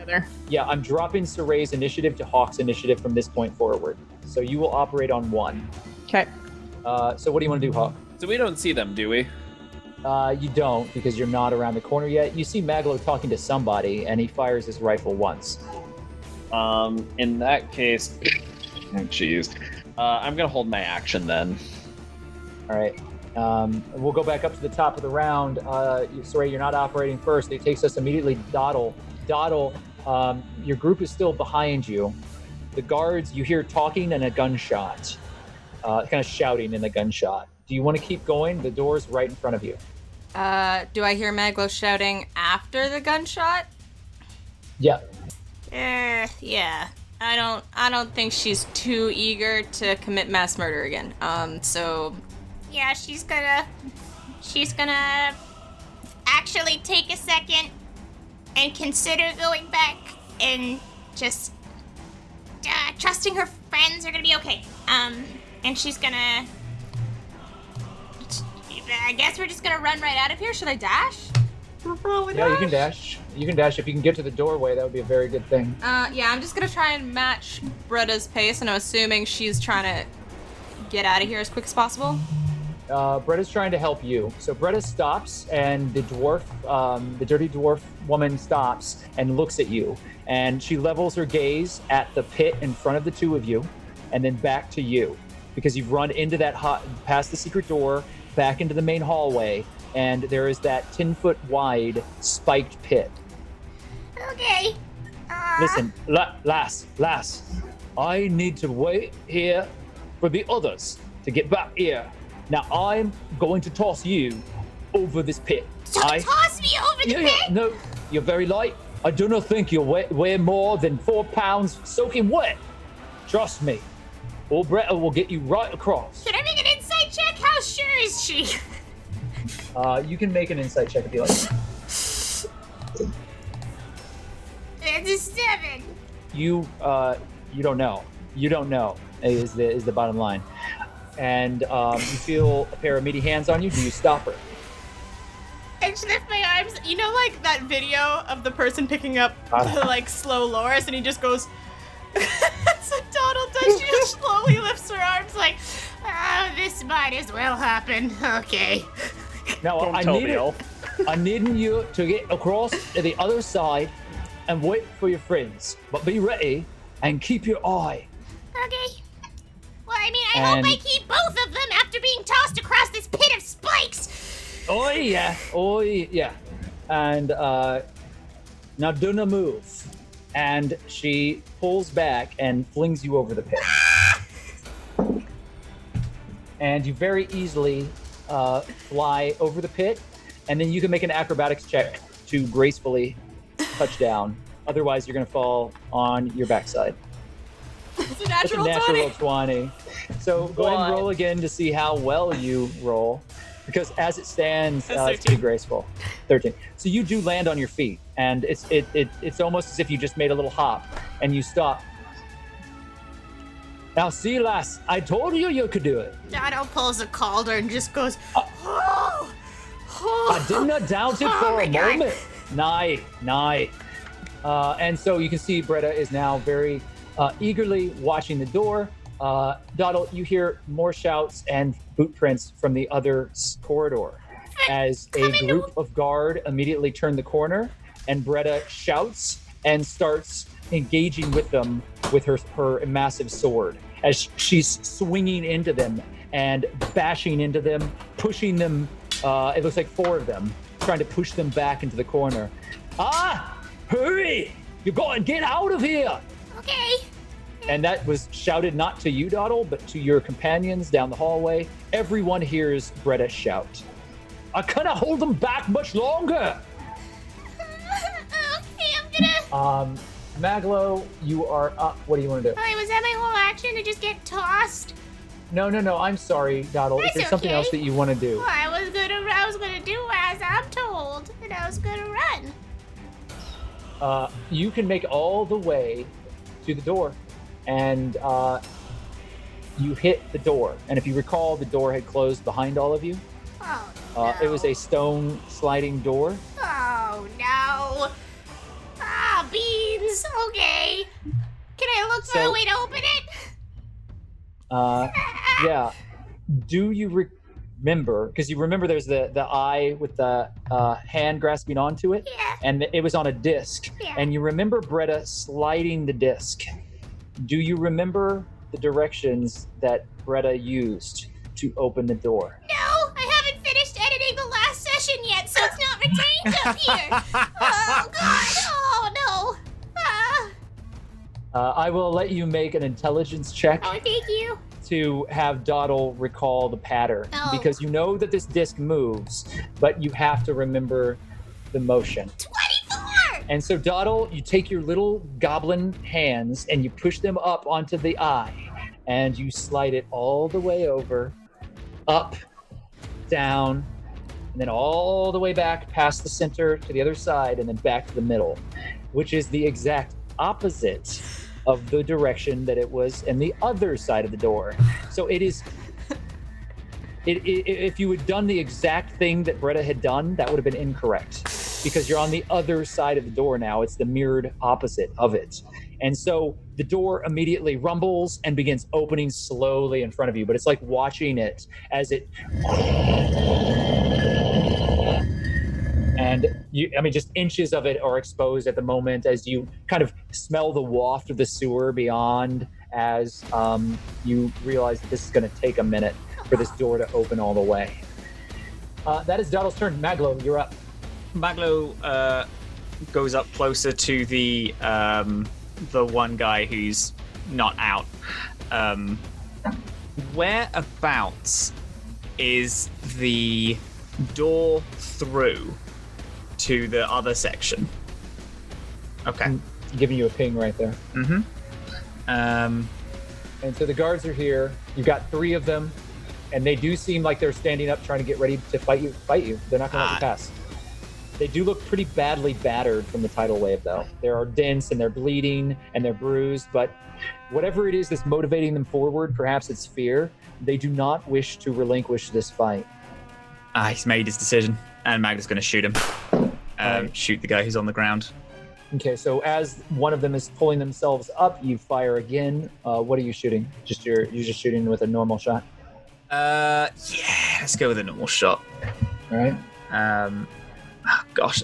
I'm dropping Saray's initiative to Hawke's initiative from this point forward. So you will operate on 1. Okay. So what do you want to do, Hawke? So we don't see them, do we? You don't, because you're not around the corner yet. You see Maglo talking to somebody, and he fires his rifle once. In that case, jeez, I'm gonna hold my action then. All right. We'll go back up to the top of the round. Sorry, you're not operating first. It takes us immediately Doddle. Doddle, your group is still behind you. The guards, you hear talking and a gunshot, kind of shouting in the gunshot. Do you want to keep going? The door's right in front of you. Do I hear Maglo shouting after the gunshot? Yeah. Yeah. I don't think she's too eager to commit mass murder again. So Yeah, she's gonna actually take a second and consider going back and just trusting her friends are gonna be okay. And she's gonna. I guess we're just gonna run right out of here. Should I dash? Yeah, you can dash. You can dash. If you can get to the doorway, that would be a very good thing. Yeah, I'm just gonna try and match Bretta's pace, and I'm assuming she's trying to get out of here as quick as possible. Bretta's trying to help you. So Bretta stops, and the dwarf, the dirty dwarf woman stops and looks at you. And she levels her gaze at the pit in front of the two of you, and then back to you. Because you've run into that past the secret door, back into the main hallway, and there is that 10-foot wide spiked pit. Okay. Listen, lass, I need to wait here for the others to get back here. Now I'm going to toss you over this pit. Toss me over the pit? Yeah, no, you're very light. I do not think you'll weigh more than 4 pounds soaking wet. Trust me. Or Bretta will get you right across. Can I make an insight check? How sure is she? You can make an insight check if you like. It's a 7. You don't know. You don't know is the bottom line. And you feel a pair of meaty hands on you. Do you stop her? I just lift my arms. You know, like that video of the person picking up the like slow Loris, and he just goes. So Doddle does. She just slowly lifts her arms, like, this might as well happen. Okay. Now I'm needing you to get across to the other side and wait for your friends, but be ready and keep your eye. Okay. Well, I mean, I hope I keep both of them after being tossed across this pit of spikes. Oh yeah. And now do not move. And she pulls back and flings you over the pit. And you very easily fly over the pit, and then you can make an acrobatics check to gracefully touch down. Otherwise, you're going to fall on your backside. It's a natural 20. So go ahead and roll again to see how well you roll. Because as it stands, it's pretty graceful. 13. So you do land on your feet, and it's almost as if you just made a little hop, and you stop. Now, see, lass, I told you could do it. Doddle pulls a Calder and just goes, I did not doubt it for a moment. Nye. And so you can see Bretta is now very eagerly watching the door. Doddle, you hear more shouts and boot prints from the other corridor as a group of guard immediately turn the corner and Bretta shouts and starts engaging with them with her massive sword as she's swinging into them and bashing into them, pushing them. It looks like 4 of them, trying to push them back into the corner. Hurry! You got to get out of here! Okay. And that was shouted not to you, Doddle, but to your companions down the hallway. Everyone hears Bretta shout. I cannot hold them back much longer! Okay, I'm gonna... Maglo, you are up. What do you want to do? Oh, was that my whole action to just get tossed? No, I'm sorry, Doddle. If That's there's something okay. else that you want to do. Well, I was gonna do as I'm told, and I was gonna run. You can make all the way to the door, and you hit the door. And if you recall, the door had closed behind all of you. Oh, no. It was a stone sliding door. Oh, no. Ah, beans. Okay. Can I look for a way to open it? Yeah. Do you remember? Because you remember there's the eye with the hand grasping onto it? Yeah. And it was on a disc. Yeah. And you remember Bretta sliding the disc. Do you remember the directions that Bretta used to open the door? No, I haven't finished editing the last session yet, so it's not retained up here. Oh, God. Oh, no. I will let you make an intelligence check Oh, thank you. to have Doddle recall the pattern. Oh. Because you know that this disc moves, but you have to remember the motion. 24! And so, Doddle, you take your little goblin hands and you push them up onto the eye, and you slide it all the way over, up, down, and then all the way back past the center to the other side, and then back to the middle, which is the exact opposite of the direction that it was in the other side of the door. So it is... if you had done the exact thing that Bretta had done, that would have been incorrect. Because you're on the other side of the door now. It's the mirrored opposite of it. And so the door immediately rumbles and begins opening slowly in front of you. But it's like watching it as it... And just inches of it are exposed at the moment as you kind of smell the waft of the sewer beyond, as you realize that this is going to take a minute for this door to open all the way. That is Doddle's turn. Maglo, you're up. Maglo goes up closer to the one guy who's not out. Whereabouts is the door through to the other section? Okay. I'm giving you a ping right there. Mm-hmm. And so the guards are here. You've got 3 of them, and they do seem like they're standing up trying to get ready to fight you. They're not going to let you pass. They do look pretty badly battered from the tidal wave, though. There are dents, and they're bleeding, and they're bruised, but whatever it is that's motivating them forward, perhaps it's fear, they do not wish to relinquish this fight. He's made his decision, and Maglo's going to shoot him. Shoot the guy who's on the ground. Okay, so as one of them is pulling themselves up, you fire again. What are you shooting? You're just shooting with a normal shot? Yeah, let's go with a normal shot. All right. Gosh.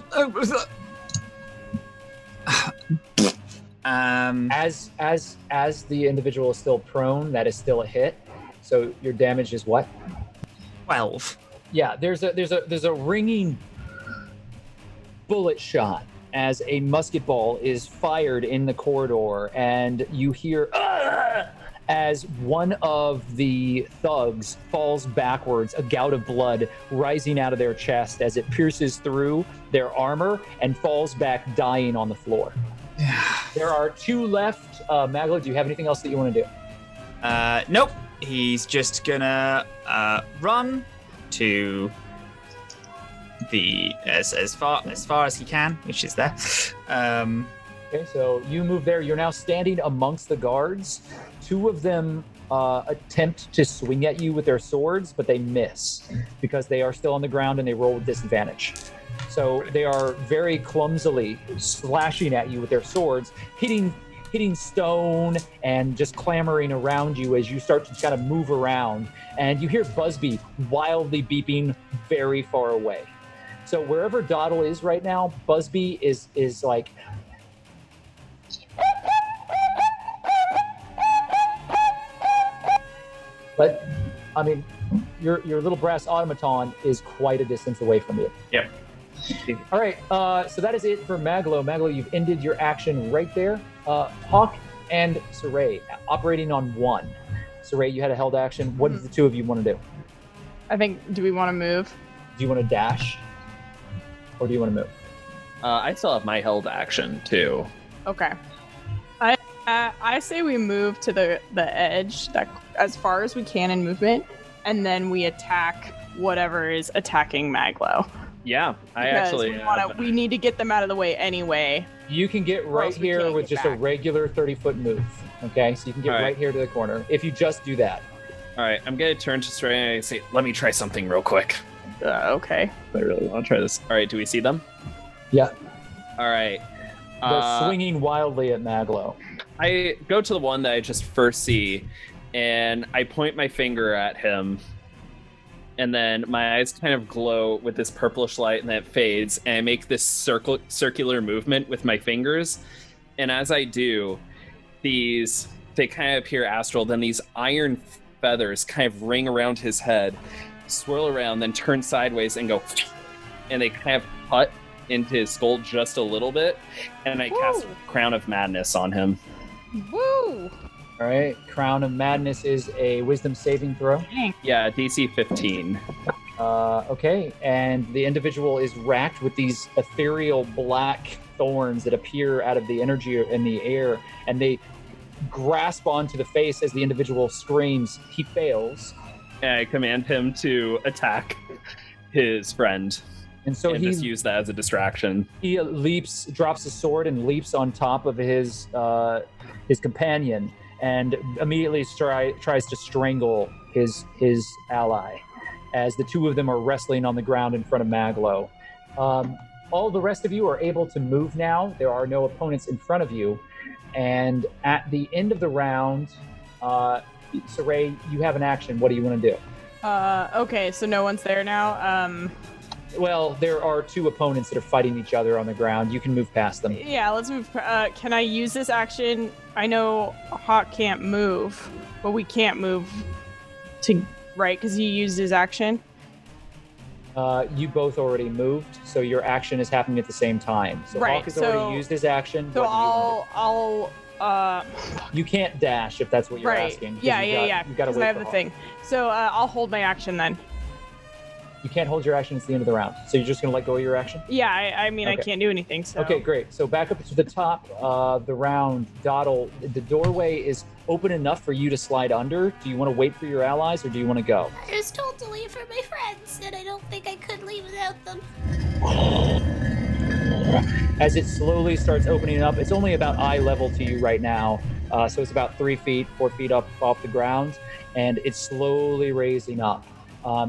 As the individual is still prone, that is still a hit. So your damage is what? 12. Yeah, there's a ringing bullet shot as a musket ball is fired in the corridor, and you hear as one of the thugs falls backwards, a gout of blood rising out of their chest as it pierces through their armor and falls back dying on the floor. There are 2 left. Maglo, do you have anything else that you want to do? Nope. He's just gonna run to the as far as he can, which is there. Okay, so you move there. You're now standing amongst the guards. 2 of them attempt to swing at you with their swords, but they miss because they are still on the ground and they roll with disadvantage. So they are very clumsily slashing at you with their swords, hitting stone and just clamoring around you as you start to kind of move around. And you hear Busby wildly beeping very far away. So wherever Doddle is right now, Busby is like. But I mean, your little brass automaton is quite a distance away from you. Yep. All right, so that is it for Maglo. Maglo, you've ended your action right there. Hawke and Saray operating on 1. Saray, you had a held action. What does the two of you want to do? I think, do we want to move? Do you want to dash? Or do you want to move? I still have my held action too. Okay. I say we move to the edge that as far as we can in movement, and then we attack whatever is attacking Maglo. Yeah, We need to get them out of the way anyway. You can get right here with just a regular 30-foot move. Okay, so you can get right here to the corner if you just do that. All right, I'm gonna turn to Siraye and say, "Let me try something real quick." Okay. I really want to try this. All right, do we see them? Yeah. All right. They're swinging wildly at Maglo. I go to the one that I just first see, and I point my finger at him, and then my eyes kind of glow with this purplish light, and then it fades, and I make this circular movement with my fingers, and as I do, they kind of appear astral, then these iron feathers kind of ring around his head, swirl around, then turn sideways and go, and they kind of cut into his skull just a little bit, and I cast Crown of Madness on him. Woo! All right, Crown of Madness is a wisdom saving throw. Yeah, DC 15. Okay, and the individual is racked with these ethereal black thorns that appear out of the energy in the air, and they grasp onto the face as the individual screams. He fails. And I command him to attack his friend. And so he just use that as a distraction. He drops his sword and leaps on top of his companion, and immediately tries to strangle his ally, as the two of them are wrestling on the ground in front of Maglo. All the rest of you are able to move now. There are no opponents in front of you, and at the end of the round, Saray, you have an action. What do you want to do? Okay, so no one's there now. Well, there are two opponents that are fighting each other on the ground. You can move past them. Yeah, let's move. Can I use this action? I know Hawke can't move, but we can't move right? Because he used his action. You both already moved, so your action is happening at the same time. So right, Hawke has already used his action. So you can't dash if that's what you're right. asking. Yeah. You gotta wait. I have the thing. So I'll hold my action then. You can't hold your action. It's the end of the round. So you're just going to let go of your action? Yeah, I mean, okay. I can't do anything, so... Okay, great. So back up to the top of the round, Doddle. The doorway is open enough for you to slide under. Do you want to wait for your allies, or do you want to go? I was told to leave for my friends, and I don't think I could leave without them. As it slowly starts opening up, it's only about eye level to you right now. So it's about 4 feet up off the ground, and it's slowly raising up.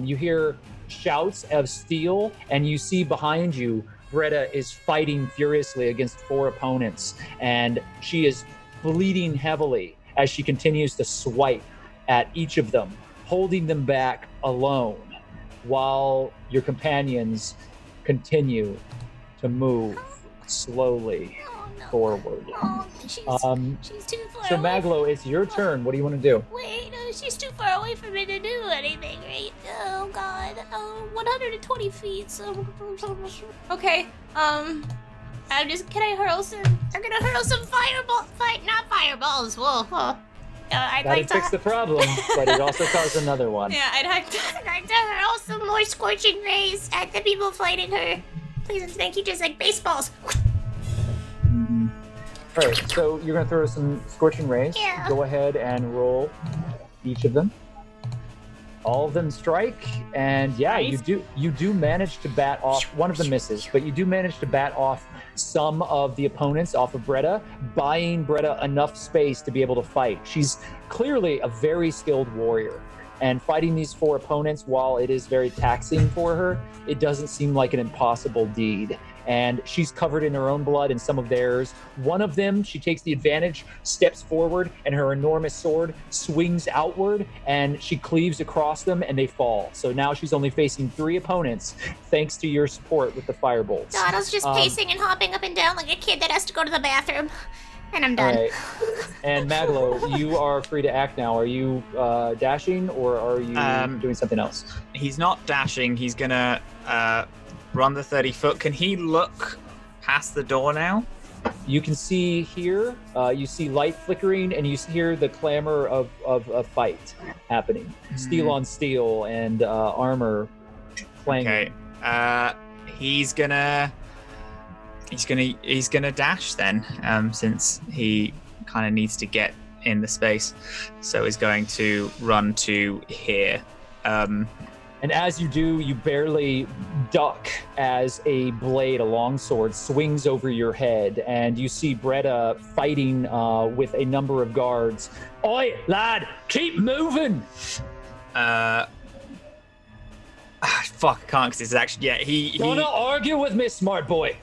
You hear shouts of steel, and you see behind you Bretta is fighting furiously against 4 opponents, and she is bleeding heavily as she continues to swipe at each of them, holding them back alone, while your companions continue to move slowly forward. She's too far So away. Maglo, it's your turn. What do you want to do? Wait, no, she's too far away for me to do anything, right? Oh god, 120 feet. So okay, I'm gonna hurl some not fireballs. Whoa. That'd fix the problem, but it also caused another one. Yeah, I'd like to hurl some more scorching rays at the people fighting her. Please and thank you, just like baseballs. All right, so you're going to throw some scorching rays. Yeah. Go ahead and roll each of them. All of them strike, and yeah, nice. you do manage to bat off. One of them misses, but you do manage to bat off some of the opponents off of Bretta, buying Bretta enough space to be able to fight. She's clearly a very skilled warrior, And fighting these 4 opponents, while it is very taxing for her, it doesn't seem like an impossible deed. And she's covered in her own blood and some of theirs. One of them, she takes the advantage, steps forward, and her enormous sword swings outward, and she cleaves across them, and they fall. So now she's only facing 3 opponents, thanks to your support with the firebolts. Doddle's just pacing and hopping up and down like a kid that has to go to the bathroom. And I'm done. All right. And Maglo, you are free to act now. Are you dashing, or are you doing something else? He's not dashing. He's gonna run the 30 foot. Can he look past the door now? You can see here, you see light flickering, and you hear the clamor of a fight happening. Steel on steel and armor clanging. Okay. He's gonna dash then, since he kind of needs to get in the space. So he's going to run to here. And as you do, you barely duck as a blade, a longsword, swings over your head, and you see Bretta fighting with a number of guards. Oi, lad, keep moving! Fuck, I can't, because it's actually, yeah, he... Don't argue with me, smart boy.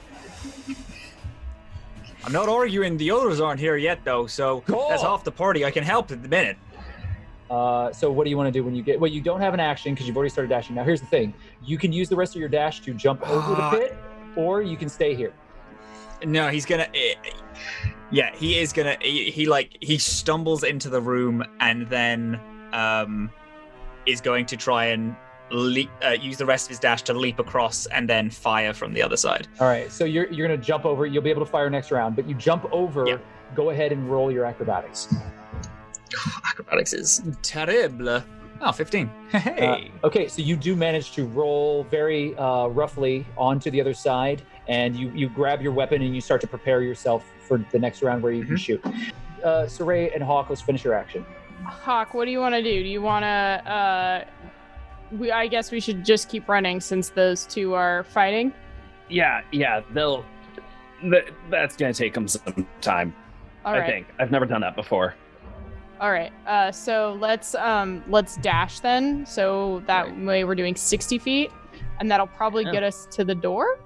I'm not arguing, the others aren't here yet, though, so that's half the party. I can help at the minute. So what do you want to do when you get... Well, you don't have an action because you've already started dashing. Now, here's the thing. You can use the rest of your dash to jump over the pit, or you can stay here. No, he's gonna... Yeah, he is gonna... He stumbles into the room and then is going to try and use the rest of his dash to leap across and then fire from the other side. All right, so you're going to jump over. You'll be able to fire next round, but you jump over. Yep. Go ahead and roll your acrobatics. Acrobatics is terrible. Oh, 15. Hey. Okay, so you do manage to roll very roughly onto the other side, and you grab your weapon and you start to prepare yourself for the next round where you can shoot. Saray and Hawke, let's finish your action. Hawke, what do you want to do? Do you want to... I guess we should just keep running since those 2 are fighting. Yeah, that's gonna take them some time. All right. I think I've never done that before. All right. So let's dash then. So that way we're doing 60 feet, and that'll probably get us to the door.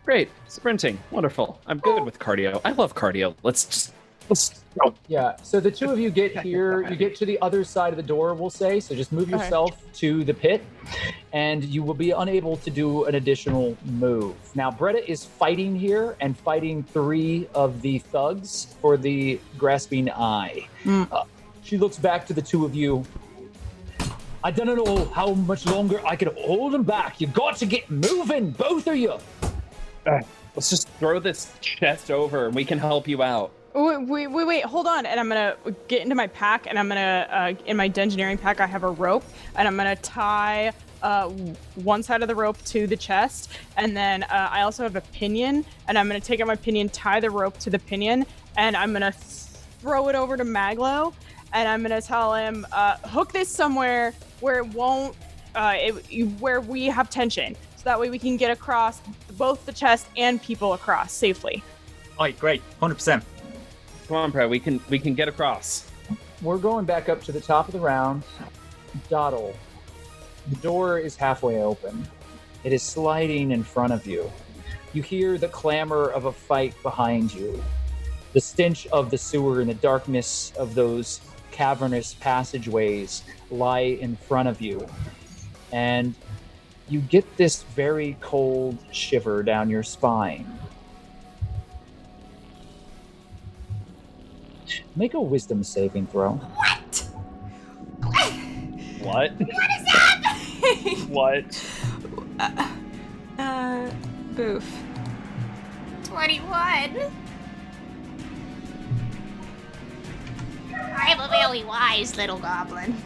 Great, sprinting, wonderful. I'm good with cardio. I love cardio. Let's go. Yeah, so the 2 of you get here, you get to the other side of the door, we'll say, so just move yourself to the pit, and you will be unable to do an additional move. Now, Bretta is fighting here and fighting 3 of the thugs for the grasping eye. She looks back to the 2 of you. I don't know how much longer I can hold them back. You got to get moving, both of you. Let's just throw this chest over and we can help you out. Wait, hold on. And I'm going to get into my pack, and I'm going to, in my dungeoneering pack, I have a rope, and I'm going to tie one side of the rope to the chest, and then I also have a pinion, and I'm going to take out my pinion, tie the rope to the pinion, and I'm going to throw it over to Maglo, and I'm going to tell him, hook this somewhere where it won't, where we have tension, so that way we can get across both the chest and people across safely. All right, great, 100%. Come on, Brett. We can get across. We're going back up to the top of the round. Doddle. The door is halfway open. It is sliding in front of you. You hear the clamor of a fight behind you. The stench of the sewer and the darkness of those cavernous passageways lie in front of you. And you get this very cold shiver down your spine. Make a wisdom saving throw. What? What? What is happening? What? Boof. 21. I'm a very wise little goblin.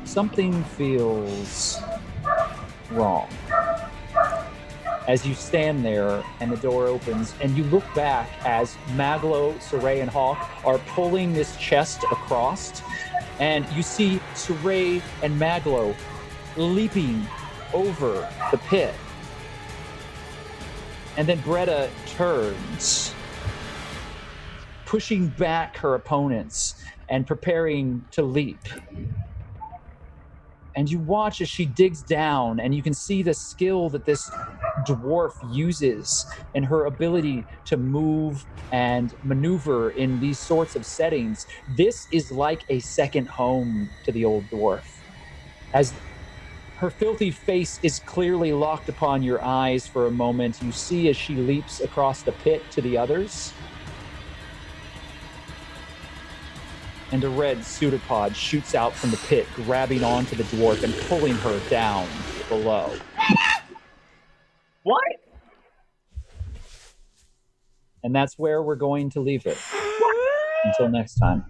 Something feels wrong. As you stand there and the door opens and you look back as Maglo, Saray, and Hawke are pulling this chest across, and you see Saray and Maglo leaping over the pit. And then Bretta turns, pushing back her opponents and preparing to leap. And you watch as she digs down, and you can see the skill that this dwarf uses and her ability to move and maneuver in these sorts of settings. This is like a second home to the old dwarf. As her filthy face is clearly locked upon your eyes for a moment, you see as she leaps across the pit to the others. And a red pseudopod shoots out from the pit, grabbing onto the dwarf and pulling her down below. What? And that's where we're going to leave it. Until next time.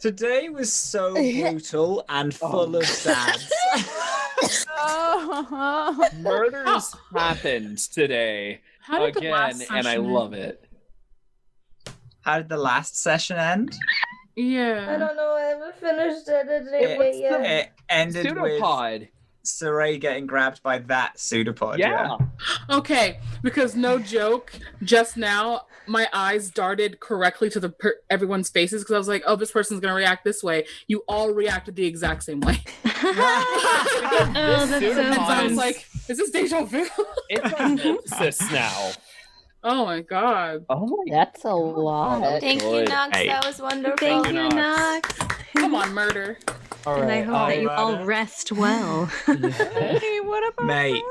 Today was so brutal and full of sads. Murders happened today How did the again, last and I session love end? it. How did the last session end? Yeah. I don't know. I haven't finished it yet. It ended with Pseudopod. Saray getting grabbed by that pseudopod. Yeah. Okay, because no joke, just now my eyes darted correctly to the everyone's faces because I was like, "Oh, this person's gonna react this way." You all reacted the exact same way. Oh, that's so And so I was fun. like, "Is this deja vu?" It's on Nemesis now. Oh my god! Oh my That's a lot. Thank you, Good. Nox. Hey. That was wonderful. Thank you, Nox. Nox. Come on, murder. All And I right. hope that you all Bretta. rest well. Hey, what about Mate,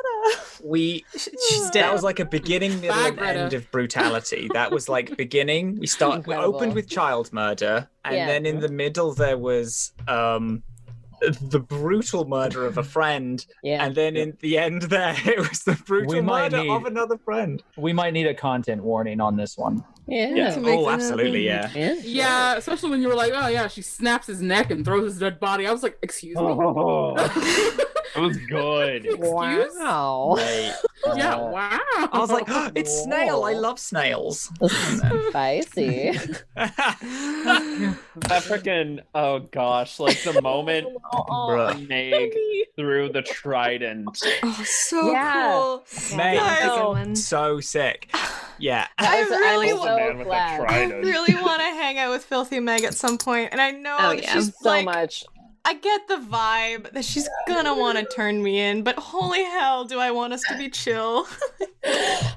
Bretta? She's that dead. was like a beginning, middle, Bye, and Bretta. end of brutality. That was like beginning. We Incredible. opened with child murder, and Yeah. then in the middle there was the brutal murder of a friend, Yeah. and then in the end there it was the brutal We might murder need- of another friend. We might need a content warning on this one. Yeah. Oh, absolutely, yeah. Yeah. Yeah, especially when you were like, "Oh yeah," she snaps his neck and throws his dead body. I was like, "Excuse me." It was good. Excuse? Wow. Mate. Yeah, wow. I was like, oh, it's snail. I love snails. Spicy. That freaking, oh gosh, like the moment Bruh. Meg threw the trident. Oh, so Yeah. cool. Mate, Guys, Good one. so sick. Yeah. I really I'm want- so Man with a glad. I trident. really want to hang out with Filthy Meg at some point, and I know Oh, that yeah. she's So like, much. I get the vibe that she's gonna want to turn me in, but holy hell, do I want us to be chill?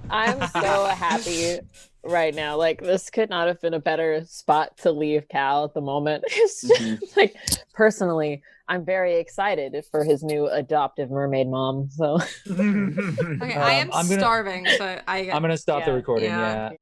I'm so happy right now. Like, this could not have been a better spot to leave Cal at the moment. It's just, like, personally, I'm very excited for his new adoptive mermaid mom. So Okay, I am I'm gonna- starving, so I I'm going to stop the Yeah. recording. Yeah. Yeah.